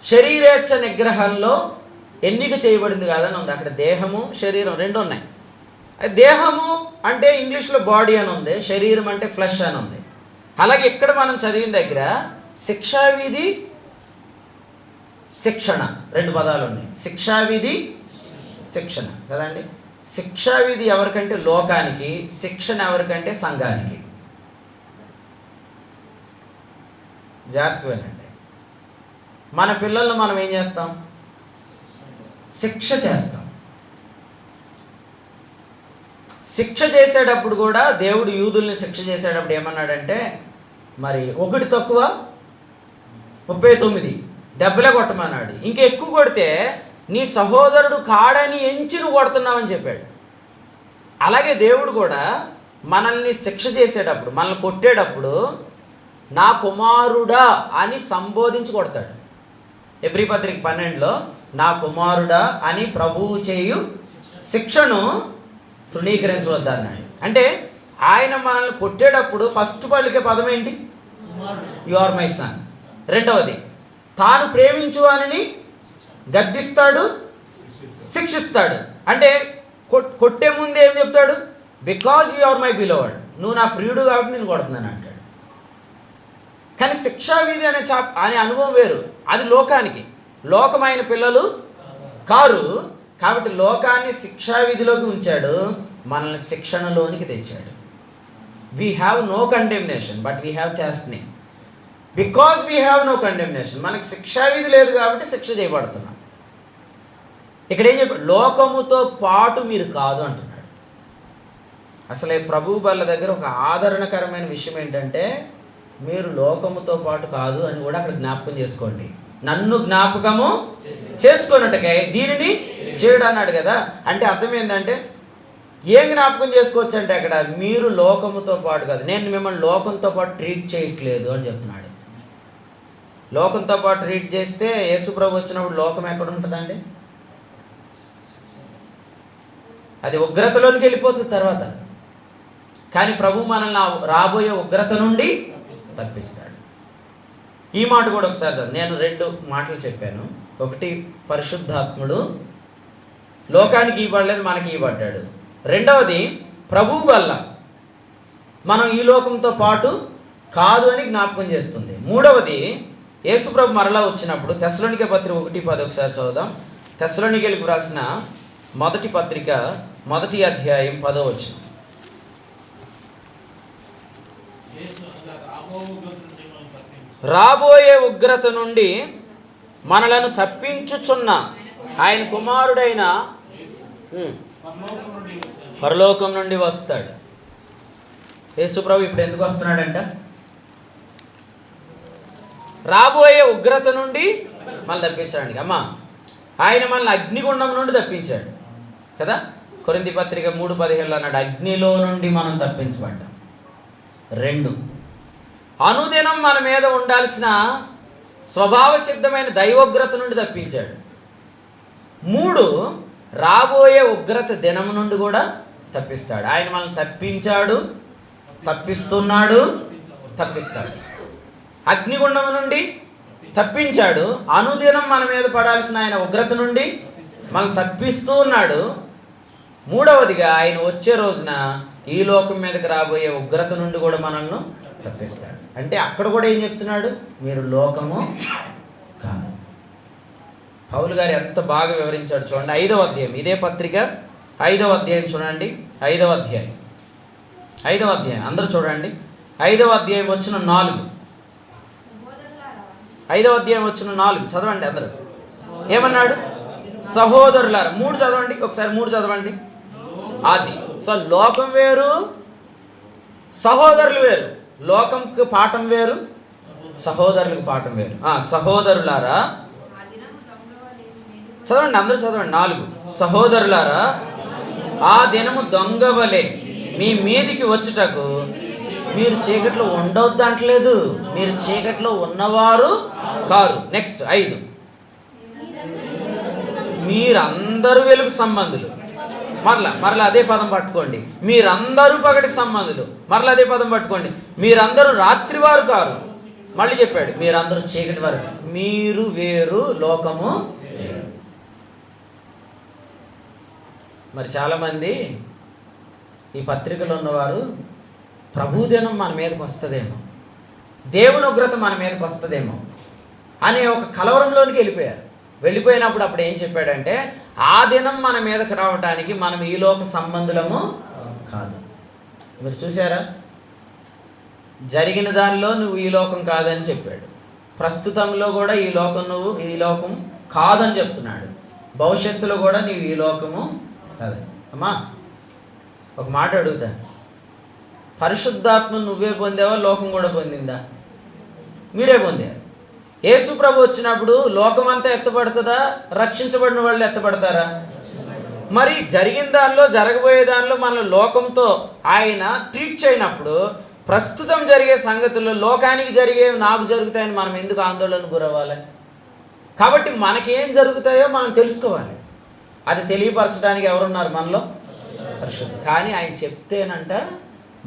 శరీరేచ్ఛ నిగ్రహంలో ఎన్నిక చేయబడింది కాదని ఉంది. అక్కడ దేహము శరీరం రెండు ఉన్నాయి. దేహము అంటే ఇంగ్లీష్లో బాడీ అని ఉంది, శరీరం అంటే ఫ్లెష్ అని ఉంది. అలాగే ఇక్కడ మనం చదివిన దగ్గర శిక్షావిధి శిక్షణ రెండు పదాలు ఉన్నాయి. శిక్షావిధి శిక్షణ కదండి. శిక్షావిధి ఎవరికంటే లోకానికి, శిక్షణ ఎవరికంటే సంఘానికి. జాగ్రత్తగా వినండి. మన పిల్లలను మనం ఏం చేస్తాం? శిక్ష చేస్తాం. శిక్ష చేసేటప్పుడు కూడా దేవుడు యూదుల్ని శిక్ష చేసేటప్పుడు ఏమన్నాడంటే, మరి 1 తక్కువ 39 దెబ్బలే కొట్టమన్నాడు. ఇంకా ఎక్కువ కొడితే నీ సహోదరుడు కాడని ఎంచి నువ్వు కొడుతున్నావని చెప్పాడు. అలాగే దేవుడు కూడా మనల్ని శిక్ష చేసేటప్పుడు, మనల్ని కొట్టేటప్పుడు నా కుమారుడా అని సంబోధించి కొడతాడు. ఎబ్రీ పత్రిక 12లో నా కుమారుడా అని ప్రభువు చేయు శిక్షను తృణీకరించవద్దన్నాడు. అంటే ఆయన మనల్ని కొట్టేటప్పుడు ఫస్ట్ పలికే పదం ఏంటి? You are my son. రెండవది, తాను ప్రేమించు అని గద్దిస్తాడు, శిక్షిస్తాడు. అంటే కొట్టే ముందు ఏం చెప్తాడు? బికాజ్ యు ఆర్ మై బిలోవర్డ్, నువ్వు నా ప్రియుడు కాబట్టి నేను కొడుతున్నాను అంటాడు. కానీ శిక్షావిధి అనే అనుభవం వేరు. అది లోకానికి. లోకమైన పిల్లలు కారు కాబట్టి లోకాన్ని శిక్షావిధిలోకి ఉంచాడు, మనల్ని శిక్షణలోనికి తెచ్చాడు. We have no condemnation but we have chastening. Because we have no condemnation, మనకు శిక్షావిధి లేదు కాబట్టి శిక్ష చేయబడుతున్నాం. ఇక్కడ ఏం చెప్పాడు? లోకముతో పాటు మీరు కాదు అంటున్నాడు. అసలే ప్రభు బల్ల దగ్గర ఒక ఆదరణకరమైన విషయం ఏంటంటే, మీరు లోకముతో పాటు కాదు అని కూడా అక్కడ జ్ఞాపకం చేసుకోండి. నన్ను జ్ఞాపకము చేసుకున్నట్టుగా దీనిని చేయడు అన్నాడు కదా. అంటే అర్థం ఏంటంటే, ఏం జ్ఞాపకం చేసుకోవచ్చు అంటే అక్కడ మీరు లోకముతో పాటు కాదు, నేను మిమ్మల్ని లోకంతో పాటు ట్రీట్ చేయట్లేదు అని చెప్తున్నాడు. లోకంతో పాటు ట్రీట్ చేస్తే యేసుప్రభు వచ్చినప్పుడు లోకం ఎక్కడ ఉంటుందండి? అది ఉగ్రతలోనికి వెళ్ళిపోతుంది తర్వాత. కానీ ప్రభు మనల్ని రాబోయే ఉగ్రత నుండి తప్పిస్తాడు. ఈ మాట కూడా ఒకసారి చదువు. నేను 2 మాటలు చెప్పాను. ఒకటి, పరిశుద్ధాత్ముడు లోకానికి ఇవ్వలేదు, మనకి ఇవ్వబడ్డాడు. రెండవది, ప్రభువు వల్ల మనం ఈ లోకంతో పాటు కాదు అని జ్ఞాపకం చేస్తుంది. మూడవది, యేసుప్రభు మరలా వచ్చినప్పుడు తెస్సలోనికే పత్రిక 1:10 ఒకసారి చదువుదాం. తెస్సలోనికేయులకు రాసిన మొదటి పత్రిక 1వ అధ్యాయం 10వ వచనం. రాబోయే ఉగ్రత నుండి మనలను తప్పించుచున్న ఆయన కుమారుడైన పరలోకం నుండి వస్తాడు. యేసుప్రభు ఇప్పుడు ఎందుకు వస్తున్నాడంట? రాబోయే ఉగ్రత నుండి మనల్ని తప్పించాడు. అమ్మా, ఆయన మనల్ని అగ్నిగుండం నుండి తప్పించాడు కదా. కొరింథీ పత్రిక 3:15 అన్నాడు, అగ్నిలో నుండి మనం తప్పించబడ్డాం. 2, అనుదినం మన మీద ఉండాల్సిన స్వభావ సిద్ధమైన దైవోగ్రత నుండి తప్పించాడు. 3, రాబోయే ఉగ్రత దినం నుండి కూడా తప్పిస్తాడు. ఆయన మనల్ని తప్పించాడు, తప్పిస్తున్నాడు, తప్పిస్తాడు. అగ్నిగుండం నుండి తప్పించాడు, అనుదినం మన మీద పడాల్సిన ఆయన ఉగ్రత నుండి మనం తప్పిస్తూ ఉన్నాడు. 3వదిగా ఆయన వచ్చే రోజున ఈ లోకం మీదకి రాబోయే ఉగ్రత నుండి కూడా మనల్ని తప్పిస్తాడు. అంటే అక్కడ కూడా ఏం చెప్తున్నాడు? మీరు లోకము కాదు. పౌలు గారు ఎంత బాగా వివరించాడు చూడండి. 5వ అధ్యాయం, ఇదే పత్రిక 5వ అధ్యాయం చూడండి. 5వ అధ్యాయం అందరూ చూడండి. 5వ అధ్యాయం వచ్చిన 4. 5వ అధ్యాయం వచ్చిన 4 చదవండి అందరూ. ఏమన్నాడు? సహోదరులారా. 3 చదవండి ఒకసారి. 3 చదవండి. అది సో లోకం వేరు, సహోదరులు వేరు. లోకంకి పాఠం వేరు, సహోదరులకు పాఠం వేరు. సహోదరులారా చదవండి, అందరూ చదవండి. 4 సహోదరులారా, ఆ దినము దొంగవలే మీ మీదికి వచ్చుటకు మీరు చీకట్లో ఉండవద్దు అంటలేదు, మీరు చీకట్లో ఉన్నవారు కారు. నెక్స్ట్ 5 మీరందరూ వెలుగు సంబంధులు. మరలా అదే పదం పట్టుకోండి. మీరందరూ పగటి సంబంధులు. మరలా అదే పదం పట్టుకోండి. మీరందరూ రాత్రి వారు కారు. మళ్ళీ చెప్పాడు, మీరందరూ చీకటి వారు. మీరు వేరు, లోకము వేరు. మరి చాలామంది ఈ పత్రికలో ఉన్నవారు ప్రభుదినం మన మీదకి వస్తుందేమో, దేవుని ఉగ్రత మన మీదకి వస్తుందేమో అనే ఒక కలవరంలోనికి వెళ్ళిపోయినప్పుడు అప్పుడు ఏం చెప్పాడంటే, ఆ దినం మన మీదకి రావటానికి మనం ఈ లోక సంబంధులము కాదు. మీరు చూసారా, జరిగిన దానిలో నువ్వు ఈ లోకం కాదని చెప్పాడు. ప్రస్తుతంలో కూడా నువ్వు ఈ లోకం కాదని చెప్తున్నాడు. భవిష్యత్తులో కూడా నీవు ఈ లోకము కాదు. అమ్మా ఒక మాట అడుగుతా, పరిశుద్ధాత్మ నువ్వే పొందావా, లోకం కూడా పొందిందా? మీరే పొందారు. యేసు ప్రభు వచ్చినప్పుడు లోకమంతా ఎత్తబడుతుందా, రక్షించబడిన వాళ్ళు ఎత్తబడతారా? మరి జరిగిన దానిలో, జరగబోయే దానిలో మన లోకంతో ఆయన ట్రీట్ చేయనప్పుడు ప్రస్తుతం జరిగే సంగతుల్లో లోకానికి జరిగే నాకు జరుగుతాయని మనం ఎందుకు ఆందోళన గురవ్వాలి? కాబట్టి మనకేం జరుగుతాయో మనం తెలుసుకోవాలి. అది తెలియపరచడానికి ఎవరున్నారు మనలో? పరిశుద్ధుడు. కానీ ఆయన చెప్తేనంట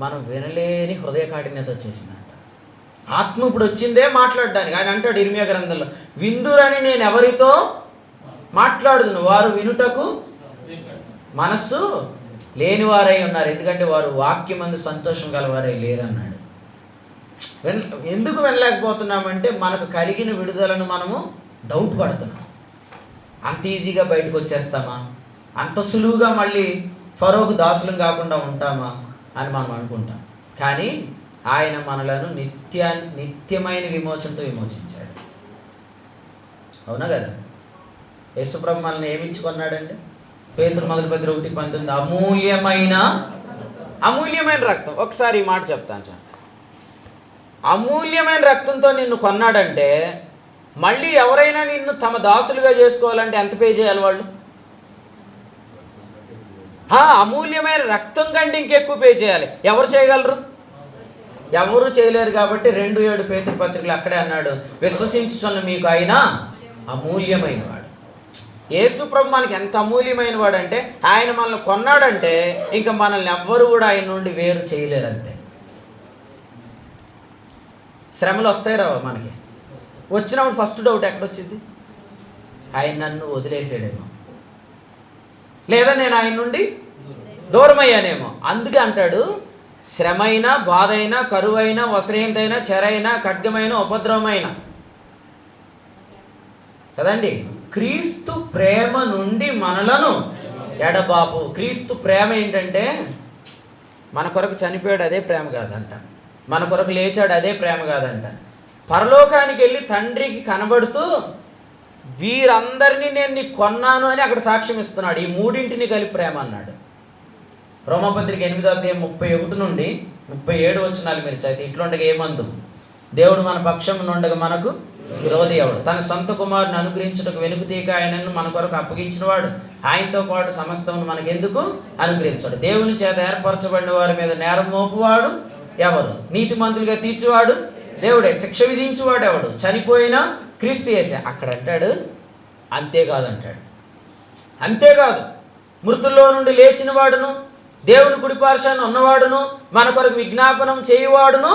మనం వినలేని హృదయ కాఠిన్యత వచ్చేసిందంట. ఆత్మ ఇప్పుడు వచ్చిందే మాట్లాడడానికి. ఆయన అంటాడు ఇర్మియా గ్రంథంలో, విందురని నేను ఎవరితో మాట్లాడుదును, వారు వినుటకు మనస్సు లేనివారై ఉన్నారు, ఎందుకంటే వారు వాక్యమందు సంతోషం గలవారై లేరన్నాడు. ఎందుకు వినలేకపోతున్నామంటే మనకు కలిగిన విడుదలను మనము డౌట్ పడుతున్నాం. అంత ఈజీగా బయటకు వచ్చేస్తామా, అంత సులువుగా మళ్ళీ ఫరోకు దాసులం కాకుండా ఉంటామా అని మనం అనుకుంటాం. కానీ ఆయన మనలను నిత్యమైన విమోచనతో విమోచించాడు. అవునా కదా? యేసుప్రభు మనల్ని ఏమిచ్చుకున్నాడండి? పేతురు 1:19 అమూల్యమైన రక్తం. ఒకసారి ఈ మాట చెప్తాను సార్. అమూల్యమైన రక్తంతో నిన్ను కొన్నాడంటే మళ్ళీ ఎవరైనా నిన్ను తమ దాసులుగా చేసుకోవాలంటే ఎంత పే చేయాలి వాళ్ళు? అమూల్యమైన రక్తం కంటే ఇంకెక్కువ పే చేయాలి. ఎవరు చేయగలరు? ఎవరు చేయలేరు. కాబట్టి 2:7 పేతురు పత్రికలు అక్కడే అన్నాడు, విశ్వసించుచున్న మీకు ఆయన అమూల్యమైన వాడు. యేసు ప్రభు మనకి ఎంత అమూల్యమైన వాడు అంటే, ఆయన మనల్ని కొన్నాడంటే ఇంకా మనల్ని ఎవ్వరు కూడా ఆయన నుండి వేరు చేయలేరు. అంతే. శ్రమలు వస్తాయి రావా మనకి? వచ్చినప్పుడు ఫస్ట్ డౌట్ ఎక్కడొచ్చింది? ఆయన నన్ను వదిలేసాడేమో, లేదా నేను ఆయన నుండి దూరం అయ్యానేమో. అందుకే అంటాడు, శ్రమైన, బాధైన, కరువైన, వస్త్రహీనతైన, చెరైన, ఖడ్గమైన, ఉపద్రవమైన కదండి, క్రీస్తు ప్రేమ నుండి మనలను ఎడబాపు. క్రీస్తు ప్రేమ ఏంటంటే మన కొరకు చనిపోయాడు, అదే ప్రేమ కాదంట. మన కొరకు లేచాడు, అదే ప్రేమ కాదంట. పరలోకానికి వెళ్ళి తండ్రికి కనబడుతూ వీరందరినీ నేను నీకు కొన్నాను అని అక్కడ సాక్ష్యం ఇస్తున్నాడు. ఈ మూడింటిని కలిపి ప్రేమ అన్నాడు. రోమపత్రిక 8:31-37 వచనాలు మీరు చదివితే ఇట్లుండగా ఏమందు, దేవుడు మన పక్షం నుండగా మనకు విరోధి ఎవడు? తన సొంత కుమారుని అనుగ్రహించుటకు వెనుకతీక ఆయనను మన కొరకు అప్పగించిన వాడు ఆయనతో పాటు సమస్తమును మనకెందుకు అనుగ్రహించాడు? దేవుని చేత ఏర్పరచబడిన వారి మీద నేరం మోపువాడు ఎవరు? నీతిమంతులుగా తీర్చువాడు దేవుడే. శిక్ష విధించువాడు ఎవడు? చనిపోయినా క్రీస్తు యేసే. అక్కడ అంటాడు అంతేకాదంటాడు. అంతేకాదు, మృతుల్లో నుండి లేచిన వాడును, దేవుని కుడిపార్శ్వాన ఉన్నవాడును, మన కొరకు విజ్ఞాపనం చేయువాడును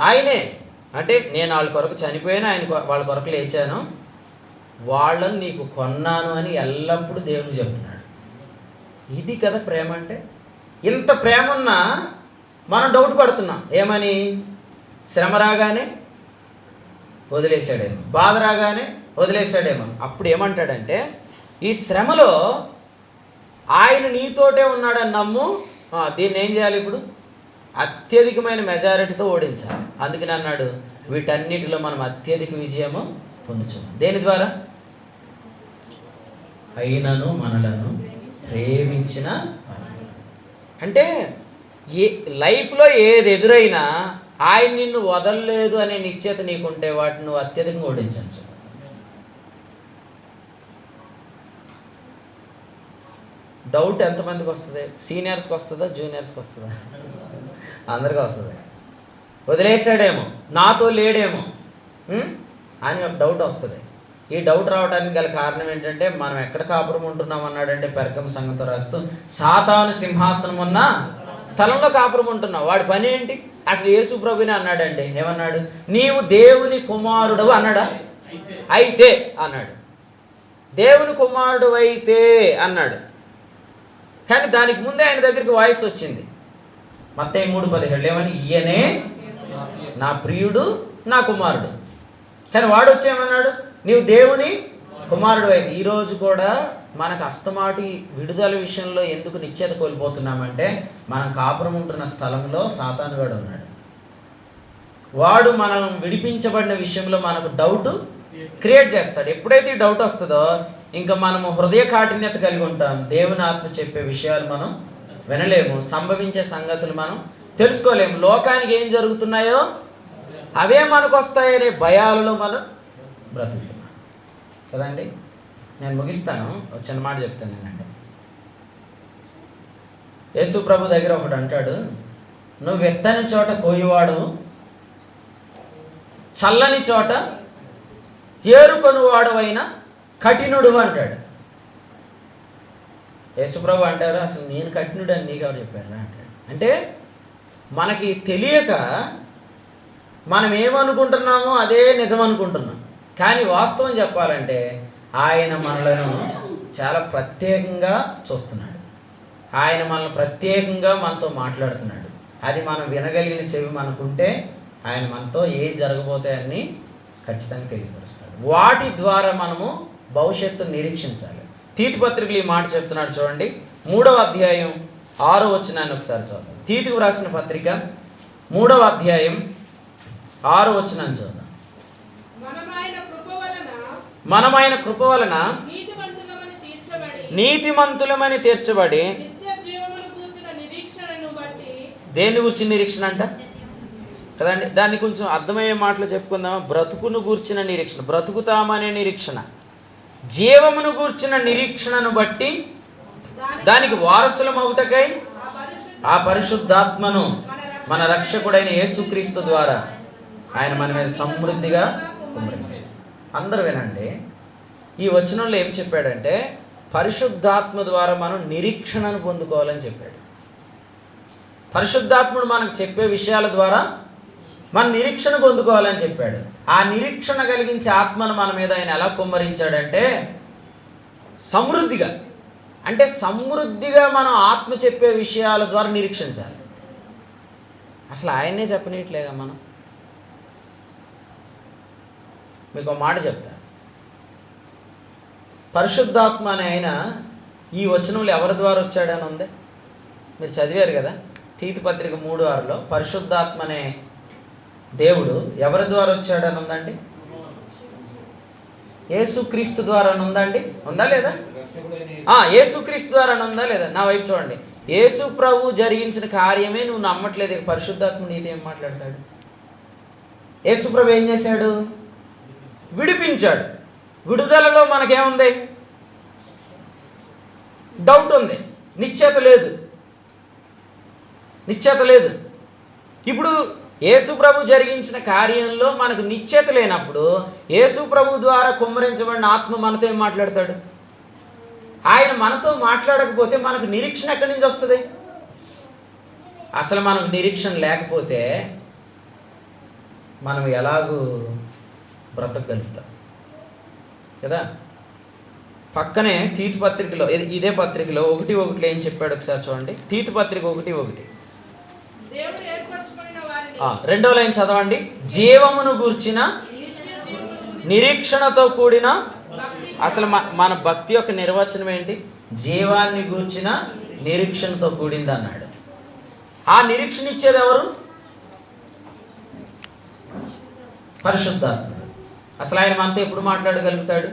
ఆయనే. అంటే నేను వాళ్ళ కొరకు చనిపోయినా వాళ్ళ కొరకు లేచాను, వాళ్ళని నీకు కొన్నాను అని ఎల్లప్పుడూ దేవుని చెప్తున్నాడు. ఇది కదా ప్రేమ అంటే. ఇంత ప్రేమ ఉన్నా మనం డౌట్ పడుతున్నాం. ఏమని? శ్రమ రాగానే వదిలేశాడేమో, బాధ రాగానే వదిలేశాడేమో. అప్పుడు ఏమంటాడంటే, ఈ శ్రమలో ఆయన నీతోటే ఉన్నాడని నమ్ము. దీన్ని ఏం చేయాలి? ఇప్పుడు అత్యధికమైన మెజారిటీతో ఓడించాలి. అందుకని అన్నాడు, వీటన్నిటిలో మనం అత్యధిక విజయము పొందుతాం. దేని ద్వారా? అయినను మనలను ప్రేమించిన. అంటే లైఫ్లో ఏది ఎదురైనా ఆయన నిన్ను వదలలేదు అనే నిశ్చయత నీకుంటే వాటిని నువ్వు అత్యధికంగా ఓడించవచ్చు. డౌట్ ఎంతమందికి వస్తుంది? సీనియర్స్కి వస్తుందా, జూనియర్స్కి వస్తుందా? అందరికీ వస్తుంది. వదిలేసాడేమో, నాతో లేడేమో అని ఒక డౌట్ వస్తుంది. ఈ డౌట్ రావడానికి గల కారణం ఏంటంటే మనం ఎక్కడ కాపురం ఉంటున్నాం అన్నాడంటే పెరకం సంగతితో రాస్తూ సాతాను సింహాసనం ఉన్న స్థలంలో కాపురం ఉంటున్నావు. వాడి పని ఏంటి? అసలు యేసు ప్రభుని అన్నాడండి, ఏమన్నాడు? నీవు దేవుని కుమారుడవు అన్నాడా? అయితే అన్నాడు. దేవుని కుమారుడు అయితే అన్నాడు. కానీ దానికి ముందే ఆయన దగ్గరికి వాయిస్ వచ్చింది. మత్తయి 3:17 ఏమని? ఈయనే నా ప్రియుడు, నా కుమారుడు. కానీ వాడు వచ్చేమన్నాడు? నీవు దేవుని కుమారుడు అయితే. ఈరోజు కూడా మనకు అస్తమాటి విడుదల విషయంలో ఎందుకు నిశ్చయత కోల్పోతున్నామంటే మనం కాపురం ఉంటున్న స్థలంలో సాతానుగాడు ఉన్నాడు. వాడు మనం విడిపించబడిన విషయంలో మనకు డౌట్ క్రియేట్ చేస్తాడు. ఎప్పుడైతే ఈ డౌట్ వస్తుందో ఇంకా మనము హృదయ కాఠిన్యత కలిగి ఉంటాం. దేవుని ఆత్మ చెప్పే విషయాలు మనం వినలేము, సంభవించే సంగతులు మనం తెలుసుకోలేము. లోకానికి ఏం జరుగుతున్నాయో అవే మనకు వస్తాయనే భయాలలో మనం బ్రతుకుతున్నాం కదండి. నేను ముగిస్తాను, ఒక చిన్న మాట చెప్తాను. నేనంటే యేసు ప్రభు దగ్గర ఒకడు అంటాడు, నువ్వు వెత్తని చోట కోయివాడు, చల్లని చోట ఏరుకొనువాడవైన కఠినుడు అంటాడు. యేసుప్రభు అంటారు, అసలు నేను కఠినుడు అని నీకు ఎవరు చెప్పారు అంటాడు. అంటే మనకి తెలియక మనం ఏమనుకుంటున్నామో అదే నిజం అనుకుంటున్నాం. కానీ వాస్తవం చెప్పాలంటే ఆయన మనలను చాలా ప్రత్యేకంగా చూస్తున్నాడు. ఆయన మనల్ని ప్రత్యేకంగా మనతో మాట్లాడుతున్నాడు. అది మనం వినగలిగిన చెవి మనకుంటే ఆయన మనతో ఏం జరగబోతాయని ఖచ్చితంగా తెలియపరుస్తాడు. వాటి ద్వారా మనము భవిష్యత్తును నిరీక్షించాలి. తీతు పత్రికలు ఈ మాట చెప్తున్నాడు చూడండి. 3వ అధ్యాయం 6వ వచనాన్ని ఒకసారి చూద్దాం. తీతుకు రాసిన పత్రిక 3వ అధ్యాయం 6వ వచనాన్ని చూద్దాం. మనమైన కృప వలన నీతిమంతులమని తీర్చబడి. దేన్ని గురించి నిరీక్షణ అంట కదండి. దాన్ని కొంచెం అర్థమయ్యే మాటలు చెప్పుకుందాం. బ్రతుకును గూర్చిన నిరీక్షణ, బ్రతుకుతామనే నిరీక్షణ, జీవమును గూర్చిన నిరీక్షణను బట్టి దానికి వారసులమవుటకై ఆ పరిశుద్ధాత్మను మన రక్షకుడైన యేసుక్రీస్తు ద్వారా ఆయన మన మీద సమృద్ధిగా కుమ్మరించాడు. అందరూ వినండి, ఈ వచనంలో ఏం చెప్పాడంటే పరిశుద్ధాత్మ ద్వారా మనం నిరీక్షణను పొందుకోవాలని చెప్పాడు. పరిశుద్ధాత్ముడు మనకు చెప్పే విషయాల ద్వారా మన నిరీక్షణ పొందుకోవాలని చెప్పాడు. ఆ నిరీక్షణ కలిగించే ఆత్మను మన మీద ఆయన ఎలా కుమ్మరించాడంటే సమృద్ధిగా. అంటే సమృద్ధిగా మనం ఆత్మ చెప్పే విషయాల ద్వారా నిరీక్షించాలి. అసలు ఆయన్నే చెప్పనట్లేగా మనం. మీకు ఒక మాట చెప్తా. పరిశుద్ధాత్మ అనే ఆయన ఈ వచనంలో ఎవరి ద్వారా వచ్చాడని ఉంది, మీరు చదివారు కదా. తీతు పత్రిక 3:6లో పరిశుద్ధాత్మ అనే దేవుడు ఎవరి ద్వారా వచ్చాడని ఉందండి? యేసుక్రీస్తు ద్వారా ఉందండి. ఉందా లేదా? యేసుక్రీస్తు ద్వారా ఉందా లేదా? నా వైపు చూడండి. యేసు ప్రభు జరిగించిన కార్యమే నువ్వు నమ్మట్లేదు. పరిశుద్ధాత్మ నీతో ఏం మాట్లాడతాడు? యేసు ప్రభు ఏం చేశాడు? విడిపించాడు. విడుదలలో మనకేముంది? డౌట్ ఉంది, నిశ్చయత లేదు. ఇప్పుడు యేసు ప్రభు జరిగించిన కార్యంలో మనకు నిశ్చయత లేనప్పుడు యేసు ప్రభు ద్వారా కుమ్మరించబడిన ఆత్మ మనతో ఏం మాట్లాడతాడు? ఆయన మనతో మాట్లాడకపోతే మనకు నిరీక్షణ ఎక్కడి నుంచి వస్తుంది? అసలు మనకు నిరీక్షణ లేకపోతే మనం ఎలాగూ బ్రతకగలుగుతాం కదా. పక్కనే తీతు పత్రికలో, ఇదే పత్రికలో 1:1 ఏం చెప్పాడు ఒకసారి చూడండి. తీతు పత్రిక 1:1 రెండవ లైన్ చదవండి. జీవమును గూర్చిన నిరీక్షణతో కూడిన. అసలు మన భక్తి యొక్క నిర్వచనం ఏంటి? జీవాన్ని గూర్చిన నిరీక్షణతో కూడింది అన్నాడు. ఆ నిరీక్షణ ఇచ్చేది ఎవరు? పరిశుద్ధాత్ముడు. అసలు ఆయన మనతో ఎప్పుడు మాట్లాడగలుగుతాడు?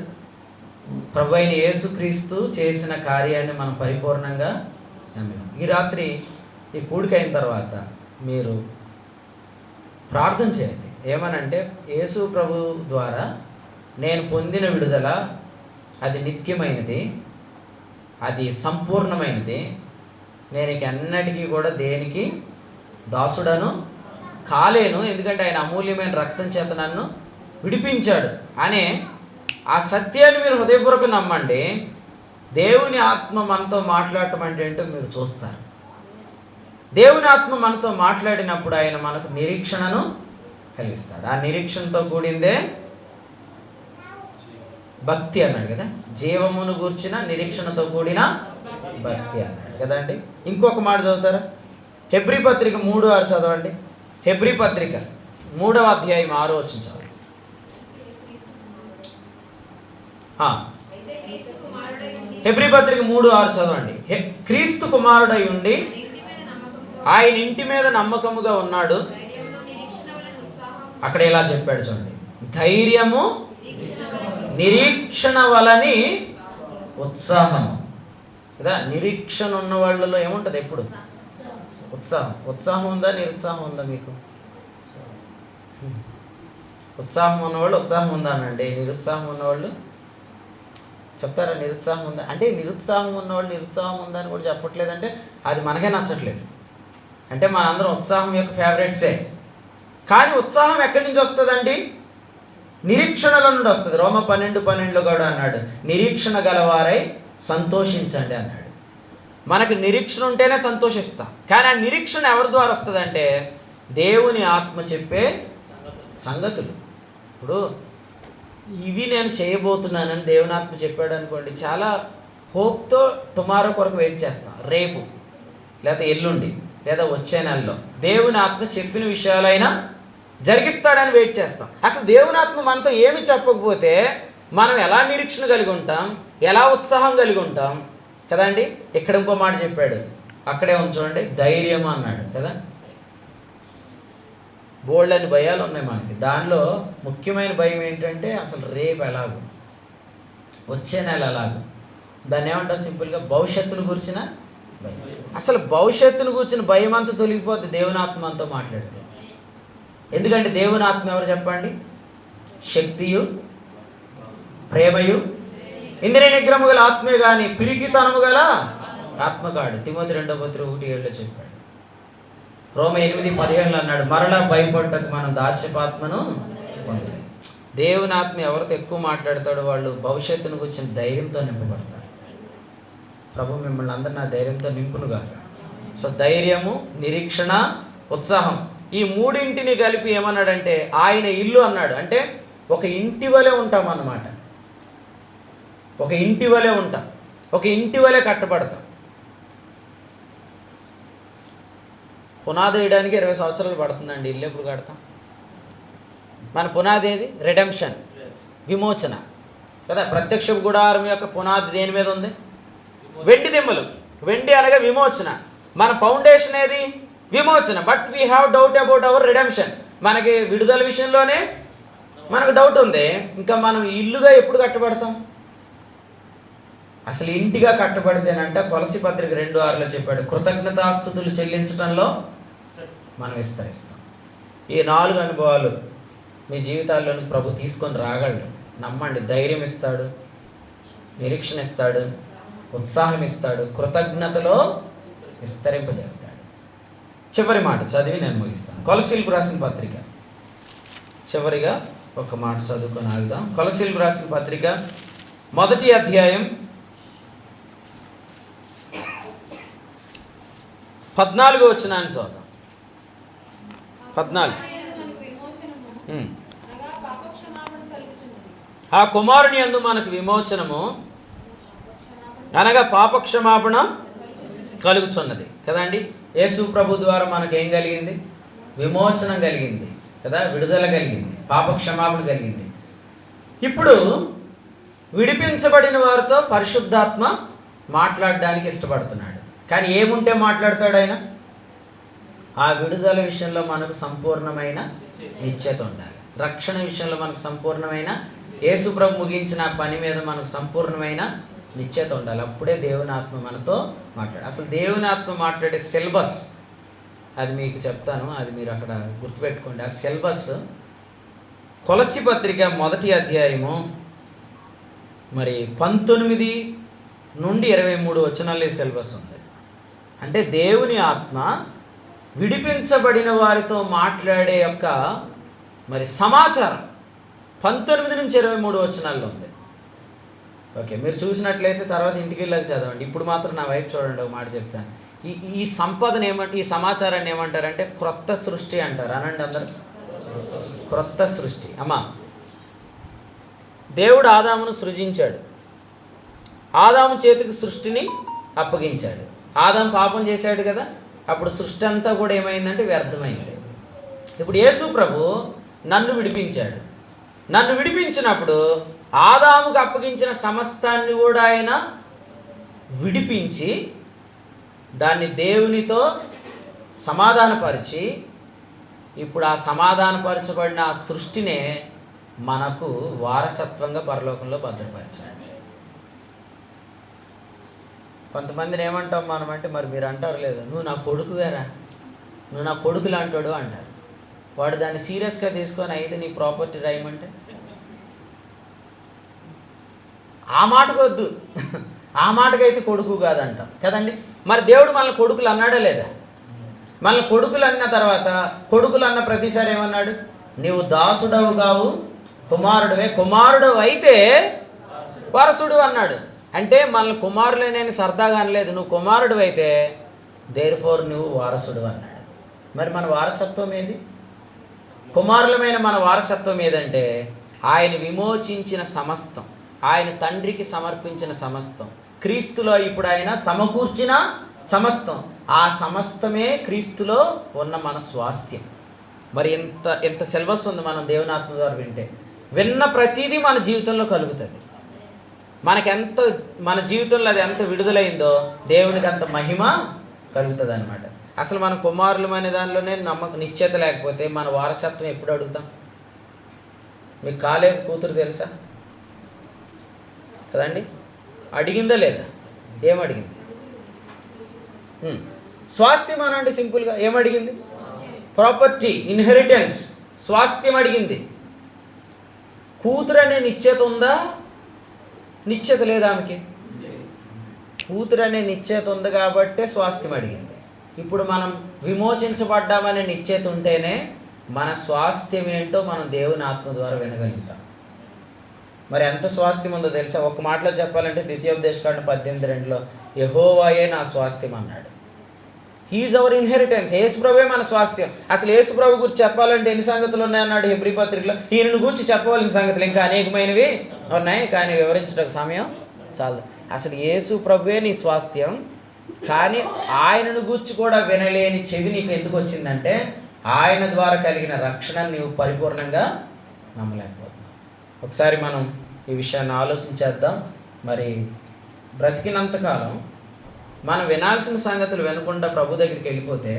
ప్రభు అయిన యేసుక్రీస్తు చేసిన కార్యాన్ని మనం పరిపూర్ణంగా నమ్మినాం. ఈ రాత్రి ఈ కూడికైన తర్వాత మీరు ప్రార్థన చేయండి. ఏమనంటే, యేసు ప్రభు ద్వారా నేను పొందిన విడుదల అది నిత్యమైనది, అది సంపూర్ణమైనది. నేను ఇక అన్నిటికీ కూడా దేనికి దాసుడను కాలేను, ఎందుకంటే ఆయన అమూల్యమైన రక్తం చేత నన్ను విడిపించాడు అనే ఆ సత్యాన్ని మీరు హృదయపూర్వకంగా నమ్మండి. దేవుని ఆత్మ మనతో మాట్లాడటం అంటే ఏంటో మీరు చూస్తారు. దేవుని ఆత్మ మనతో మాట్లాడినప్పుడు ఆయన మనకు నిరీక్షణను కలిగిస్తాడు. ఆ నిరీక్షణతో కూడిందే భక్తి అన్నాడు కదా, జీవమును గూర్చిన నిరీక్షణతో కూడిన భక్తి అన్నాడు కదండి. ఇంకొక మాట చదువుతారా? హెబ్రీ పత్రిక 3:6 చదవండి. హెబ్రీ పత్రిక 3వ అధ్యాయం 6వ వచనం చదవండి. హెబ్రీ పత్రిక 3:6 చదవండి. క్రీస్తు కుమారుడై ఉండి ఆయన ఇంటి మీద నమ్మకముగా ఉన్నాడు. అక్కడ ఇలా చెప్పాడు చూడండి, ధైర్యము నిరీక్షణ వలని ఉత్సాహము కదా. నిరీక్షణ ఉన్న వాళ్ళలో ఏముంటుంది? ఎప్పుడు ఉత్సాహం. ఉత్సాహం ఉందా, నిరుత్సాహం ఉందా మీకు? ఉత్సాహం ఉన్నవాళ్ళు ఉత్సాహం ఉందా అనండి. నిరుత్సాహం ఉన్నవాళ్ళు చెప్తారా నిరుత్సాహం ఉందా అంటే? నిరుత్సాహం ఉన్నవాళ్ళు నిరుత్సాహం ఉందా అని కూడా చెప్పట్లేదంటే అది మనకే నచ్చట్లేదు. అంటే మనందరం ఉత్సాహం యొక్క ఫేవరెట్సే. కానీ ఉత్సాహం ఎక్కడి నుంచి వస్తుందండి? నిరీక్షణల నుండి వస్తుంది. రోమ 12:12 కూడా అన్నాడు, నిరీక్షణ గలవారై సంతోషించండి అన్నాడు. మనకు నిరీక్షణ ఉంటేనే సంతోషిస్తాం. కానీ ఆ నిరీక్షణ ఎవరి ద్వారా వస్తుందంటే దేవుని ఆత్మ చెప్పే సంగతులు. ఇప్పుడు ఇవి నేను చేయబోతున్నానని దేవుని ఆత్మ చెప్పాడు అనుకోండి, చాలా హోప్తో టుమారో కొరకు వెయిట్ చేస్తాం. రేపు లేదా ఎల్లుండి లేదా వచ్చే నెలలో దేవుని ఆత్మ చెప్పిన విషయాలైనా జరిగిస్తాడని వెయిట్ చేస్తాం. అసలు దేవుని ఆత్మ మనతో ఏమి చెప్పకపోతే మనం ఎలా నిరీక్షణ కలిగి ఉంటాం, ఎలా ఉత్సాహం కలిగి ఉంటాం కదండి. ఇక్కడ ఇంకో మాట చెప్పాడు, అక్కడే చూడండి, ధైర్యం అన్నాడు కదా. బోల్డ్ అని భయాలు ఉన్నాయి మనకి. దానిలో ముఖ్యమైన భయం ఏంటంటే అసలు రేపు ఎలాగో, వచ్చే నెల ఎలాగో, దాన్ని ఏమంటారు సింపుల్గా భవిష్యత్తును గురించిన భయం. అసలు భవిష్యత్తును గురించిన భయం అంతా తొలగిపోద్ది దేవుని ఆత్మ అంతా మాట్లాడితే. ఎందుకంటే దేవుని ఆత్మ ఎవరు చెప్పండి? శక్తియు ప్రేమయు ఇంద్రియ నిగ్రహము గల ఆత్మే కానీ పిరికితనము గల ఆత్మగాడు. తిమోతి 2:1-7 చెప్పాడు. రోమ 8:15 అన్నాడు, మరలా భయపడ్డకు మనం దాస్యపాత్మను పొందలేదు. దేవుని ఆత్మ ఎవరితో ఎక్కువ మాట్లాడతాడో వాళ్ళు భవిష్యత్తును గురించిన ధైర్యంతో నింపబడతారు. ప్రభు మిమ్మల్ని అందరినీ ఆ ధైర్యంతో నింపునుగా. సో ధైర్యము, నిరీక్షణ, ఉత్సాహం, ఈ మూడింటిని కలిపి ఏమన్నాడంటే ఆయన ఇల్లు అన్నాడు. అంటే ఒక ఇంటి వలె ఉంటాం అన్నమాట. ఒక ఇంటి వలె ఉంటాం, ఒక ఇంటి వలె కట్టబడతాం. పునాది వేయడానికి 20 సంవత్సరాలు పడుతుందండి. ఇల్లు ఎప్పుడు కడతాం? మన పునాది ఏది? రెడెంప్షన్, విమోచన కదా. ప్రత్యక్ష గుడారం యొక్క పునాది దేని మీద ఉంది? వెండి దిమ్మలు. వెండి అనగా విమోచన. మన ఫౌండేషన్ ఏది? విమోచన. But we have doubt about our redemption. మనకి విడుదల విషయంలోనే మనకు డౌట్ ఉంది. ఇంకా మనం ఇల్లుగా ఎప్పుడు కట్టబడతాం? అసలు ఇంటిగా కట్టబడితేనంట కొలసి పత్రిక 2:6 చెప్పాడు, కృతజ్ఞతాస్తుతులు చెల్లించడంలో మనం విస్తరిస్తాం. ఈ 4 అనుభవాలు మీ జీవితాల్లోని ప్రభు తీసుకొని రాగలడు. నమ్మండి. ధైర్యం ఇస్తాడు, నిరీక్షణ ఇస్తాడు, ఉత్సాహం ఇస్తాడు, కృతజ్ఞతలో విస్తరింపజేస్తాడు. చివరి మాట చదివి నేను ముగిస్తాను. కొలసీలకు రాసిన పత్రిక చివరిగా ఒక మాట చదువుకొని ఆగుదాం. కొలసీలకు రాసిన పత్రిక 1వ అధ్యాయం 14వ వచనాన్ని చదువుదాం. 14. ఆ కుమారుని యందు మనకు విమోచనము అనగా పాపక్షమాపణ కలుగుచున్నది కదండి. యేసు ప్రభు ద్వారా మనకు ఏం కలిగింది? విమోచనం కలిగింది కదా, విడుదల కలిగింది, పాపక్షమాపణ కలిగింది. ఇప్పుడు విడిపించబడిన వారితో పరిశుద్ధాత్మ మాట్లాడడానికి ఇష్టపడుతున్నాడు. కానీ ఏముంటే మాట్లాడతాడు ఆయన? ఆ విడుదల విషయంలో మనకు సంపూర్ణమైన నిశ్చయత ఉండాలి. రక్షణ విషయంలో మనకు సంపూర్ణమైన, యేసు ప్రభు ముగించిన పని మీద మనకు సంపూర్ణమైన నిశ్చయత ఉండాలి. అప్పుడే దేవుని ఆత్మ మనతో మాట్లాడు. అసలు దేవుని ఆత్మ మాట్లాడే సిలబస్ అది మీకు చెప్తాను, అది మీరు అక్కడ గుర్తుపెట్టుకోండి. ఆ సిలబస్ కొలస్సీ పత్రిక 1వ అధ్యాయము మరి 19 నుండి 23 వచనాలే సిలబస్ ఉంది. అంటే దేవుని ఆత్మ విడిపించబడిన వారితో మాట్లాడే యొక్క మరి సమాచారం 19 నుంచి 23 వచనాల్లో ఉంది. ఓకే, మీరు చూసినట్లయితే తర్వాత ఇంటికి వెళ్ళాక చదవండి. ఇప్పుడు మాత్రం నా వైపు చూడండి, ఒక మాట చెప్తాను. ఈ సంపదను ఏమంటే, ఈ సమాచారాన్ని ఏమంటారంటే క్రొత్త సృష్టి అంటారు. అనండి అందరూ, క్రొత్త సృష్టి. అమ్మా, దేవుడు ఆదామును సృజించాడు, ఆదాము చేతికి సృష్టిని అప్పగించాడు. ఆదాము పాపం చేశాడు కదా, అప్పుడు సృష్టి అంతా కూడా ఏమైందంటే వ్యర్థమైంది. ఇప్పుడు యేసు ప్రభు నన్ను విడిపించాడు. నన్ను విడిపించినప్పుడు ఆదాముకు అప్పగించిన సమస్తాన్ని కూడా ఆయన విడిపించి దాన్ని దేవునితో సమాధానపరిచి, ఇప్పుడు ఆ సమాధానపరచబడిన ఆ సృష్టినే మనకు వారసత్వంగా పరలోకంలో భద్రపరిచాడు. కొంతమందిని ఏమంటాం మనం అంటే, మరి మీరు అంటారు లేదు, నువ్వు నా కొడుకు వేరా, నువ్వు నా కొడుకులు అంటాడు అంటారు. వాడు దాన్ని సీరియస్గా తీసుకొని అయితే నీ ప్రాపర్టీ రాయమంటే ఆ మాటకు వద్దు, ఆ మాటకైతే కొడుకు కాదంటాం కదండి. మరి దేవుడు మనల్ని కొడుకులు అన్నాడా లేదా? మనల్ని కొడుకులు అన్న తర్వాత, కొడుకులు అన్న ప్రతిసారి ఏమన్నాడు? నీవు దాసుడవు కావు కుమారుడువే, కుమారుడు అయితే వారసుడు అన్నాడు. అంటే మనల్ని కుమారులే నేను సరదాగా అనలేదు, నువ్వు కుమారుడు అయితే దేర్ఫోర్ నువ్వు వారసుడు అన్నాడు. మరి మన వారసత్వం ఏది? కుమారులమైన మన వారసత్వం ఏదంటే ఆయన విమోచించిన సమస్తం, ఆయన తండ్రికి సమర్పించిన సమస్తం, క్రీస్తులో ఇప్పుడు ఆయన సమకూర్చిన సమస్తం, ఆ సమస్తమే క్రీస్తులో ఉన్న మన స్వాస్థ్యం. మరి ఎంత సిలబస్ ఉంది మనం దేవుని ఆత్మ ద్వారా వింటే. విన్న ప్రతిదీ మన జీవితంలో కలుగుతుంది. మనకెంత మన జీవితంలో అది ఎంత విడుదలైందో దేవునికి అంత మహిమ కలుగుతుంది అనమాట. అసలు మన కుమారులు అనే దానిలోనే నిశ్చయత లేకపోతే మన వారసత్వం ఎప్పుడు అడుగుతాం? మీకు కాలేబు కూతురు తెలుసా కదండి? అడిగిందా లేదా? ఏమడిగింది? స్వాస్థ్యం అనండి సింపుల్గా. ఏమడిగింది? ప్రాపర్టీ, ఇన్హెరిటెన్స్, స్వాస్థ్యం అడిగింది. కూతురు అనే నిశ్చయత ఉందా? నిశ్చయత లేదా ఆమెకి? కూతురు అనే నిశ్చయత ఉంది కాబట్టే స్వాస్థ్యం అడిగింది. ఇప్పుడు మనం విమోచించబడ్డామనే నిశ్చయత ఉంటేనే మన స్వాస్థ్యం ఏంటో మనం దేవుని ఆత్మ ద్వారా వినగలుగుతాం. మరి ఎంత స్వాస్థ్యం ఉందో తెలుసా? ఒక మాటలో చెప్పాలంటే ద్వితీయోపదేశకాండం 18:2 యెహోవాయే నా స్వాస్థ్యం అన్నాడు. He is our inheritance. యేసుప్రభువే మన స్వాస్థ్యం. అసలు యేసుప్రభు గురించి చెప్పాలంటే ఎన్ని సంగతులు ఉన్నాయన్నాడు హెబ్రీ పత్రికలో. ఈయనను గురించి చెప్పవలసిన సంగతులు ఇంకా అనేకమైనవి ఉన్నాయి, కానీ వివరించడానికి సమయం చాలు. అసలు యేసు ప్రభువే నీ స్వాస్థ్యం, కానీ ఆయనను గురించి కూడా వినలేని చెవి నీకు ఎందుకు వచ్చిందంటే ఆయన ద్వారా కలిగిన రక్షణ నీవు పరిపూర్ణంగా నమ్మలేకపోతున్నావు. ఒకసారి మనం ఈ విషయాన్ని ఆలోచించేద్దాం. మరి బ్రతికినంతకాలం మనం వినాల్సిన సంగతులు వినకుండా ప్రభు దగ్గరికి వెళ్ళిపోతే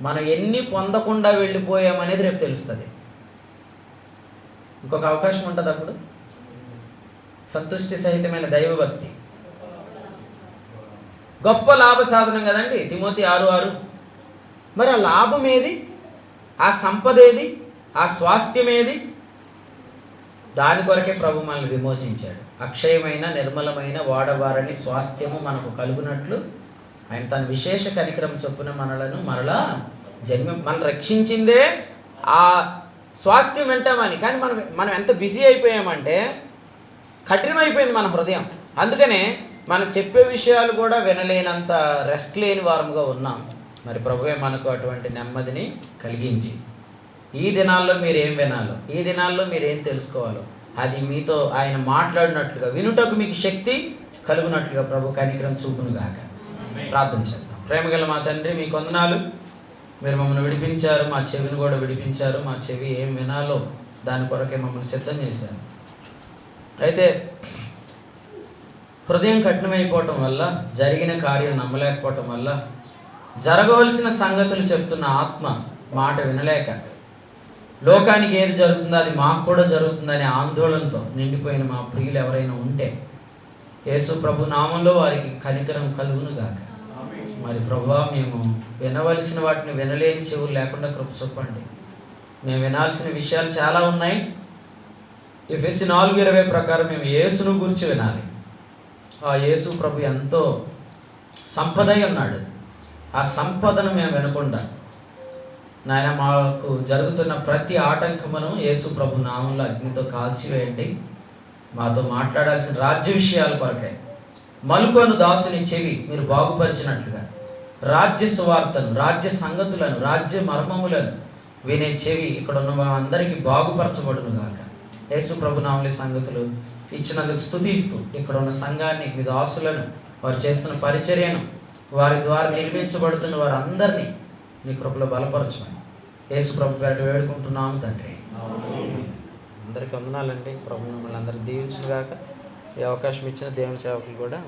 మనం ఎన్ని పొందకుండా వెళ్ళిపోయామనేది రేపు తెలుస్తుంది. ఇంకొక అవకాశం ఉంటుంది అప్పుడు. సంతుష్టి సహితమైన దైవభక్తి గొప్ప లాభ సాధనం కదండి, తిమోతి 6:6. మరి ఆ లాభం ఏది? ఆ సంపద ఏది? ఆ స్వాస్థ్యం ఏది? దాని కొరకే ప్రభు మనల్ని విమోచించాడు. అక్షయమైన నిర్మలమైన వాడవారని స్వాస్థ్యము మనకు కలుగునట్లు ఆయన తన విశేష కనికరం చొప్పున మరలా మనం రక్షించిందే ఆ స్వాస్థ్యం వింటామని. కానీ మనం ఎంత బిజీ అయిపోయామంటే కఠినమైపోయింది మన హృదయం. అందుకనే మనం చెప్పే విషయాలు కూడా వినలేనంత రెస్ట్ లేని వారముగా ఉన్నాం. మరి ప్రభువే మనకు అటువంటి నెమ్మదిని కలిగించి ఈ దినాల్లో మీరు ఏం వినాలో, ఈ దినాల్లో మీరు ఏం తెలుసుకోవాలో అది మీతో ఆయన మాట్లాడినట్లుగా వినుటకు మీకు శక్తి కలుగునట్లుగా ప్రభు కనికరం చూపునుగాక. ప్రార్థన చేద్దాం. ప్రేమగల మా తండ్రి, మీకు వందనాలు. మీరు మమ్మల్ని విడిపించారు, మా చెవిని కూడా విడిపించారు. మా చెవి ఏం వినాలో దాని కొరకే మమ్మల్ని సిద్ధం చేశారు. అయితే హృదయం కఠినమైపోవటం వల్ల, జరిగిన కార్యం నమ్మలేకపోవటం వల్ల, జరగవలసిన సంగతులు చెప్తున్న ఆత్మ మాట వినలేక లోకానికి ఏది జరుగుతుందో అది మాకు కూడా జరుగుతుందనే ఆందోళనతో నిండిపోయిన మా ప్రియులు ఎవరైనా ఉంటే యేసు ప్రభు నామంలో వారికి కనికరం కలుగునుగాక. మరి ప్రభువా, మేము వినవలసిన వాటిని వినలేని చెవులు లేకుండా కృప చూపండి. మేము వినాల్సిన విషయాలు చాలా ఉన్నాయి. ఎఫెసీ 4:20 ప్రకారం మేము యేసును గురించి వినాలి. ఆ యేసు ప్రభు ఎంతో సంపదై ఉన్నాడు. ఆ సంపదను మేము వినకుండా నాయన మాకు జరుగుతున్న ప్రతి ఆటంకమును యేసు ప్రభు నామంలో అగ్నితో కాల్చివేయండి. మాతో మాట్లాడాల్సిన రాజ్య విషయాల కొరకే మలుకొను దాసుని చెవి మీరు బాగుపరిచినట్లుగా రాజ్య సువార్తను, రాజ్య సంగతులను, రాజ్య మర్మములను వినే చెవి ఇక్కడ ఉన్న మా అందరికీ బాగుపరచబడును గాక. యేసు ప్రభు నామములో సంగతులు ఇచ్చినందుకు స్తుతిస్తూ ఇక్కడ ఉన్న సంఘాన్ని, మీ దాసులను, వారు చేస్తున్న పరిచర్యను, వారి ద్వారా నిర్మించబడుతున్న వారందరినీ నీ కృపలో బలపరచమని యేసు ప్రభు పేరిట వేడుకుంటున్నాము తండ్రి. అందరికీ వందనాలండి. ప్రభు మిమ్మల్ని అందరికీ దీవించును గాక. ఈ అవకాశం ఇచ్చిన దేవుని సేవకులు కూడా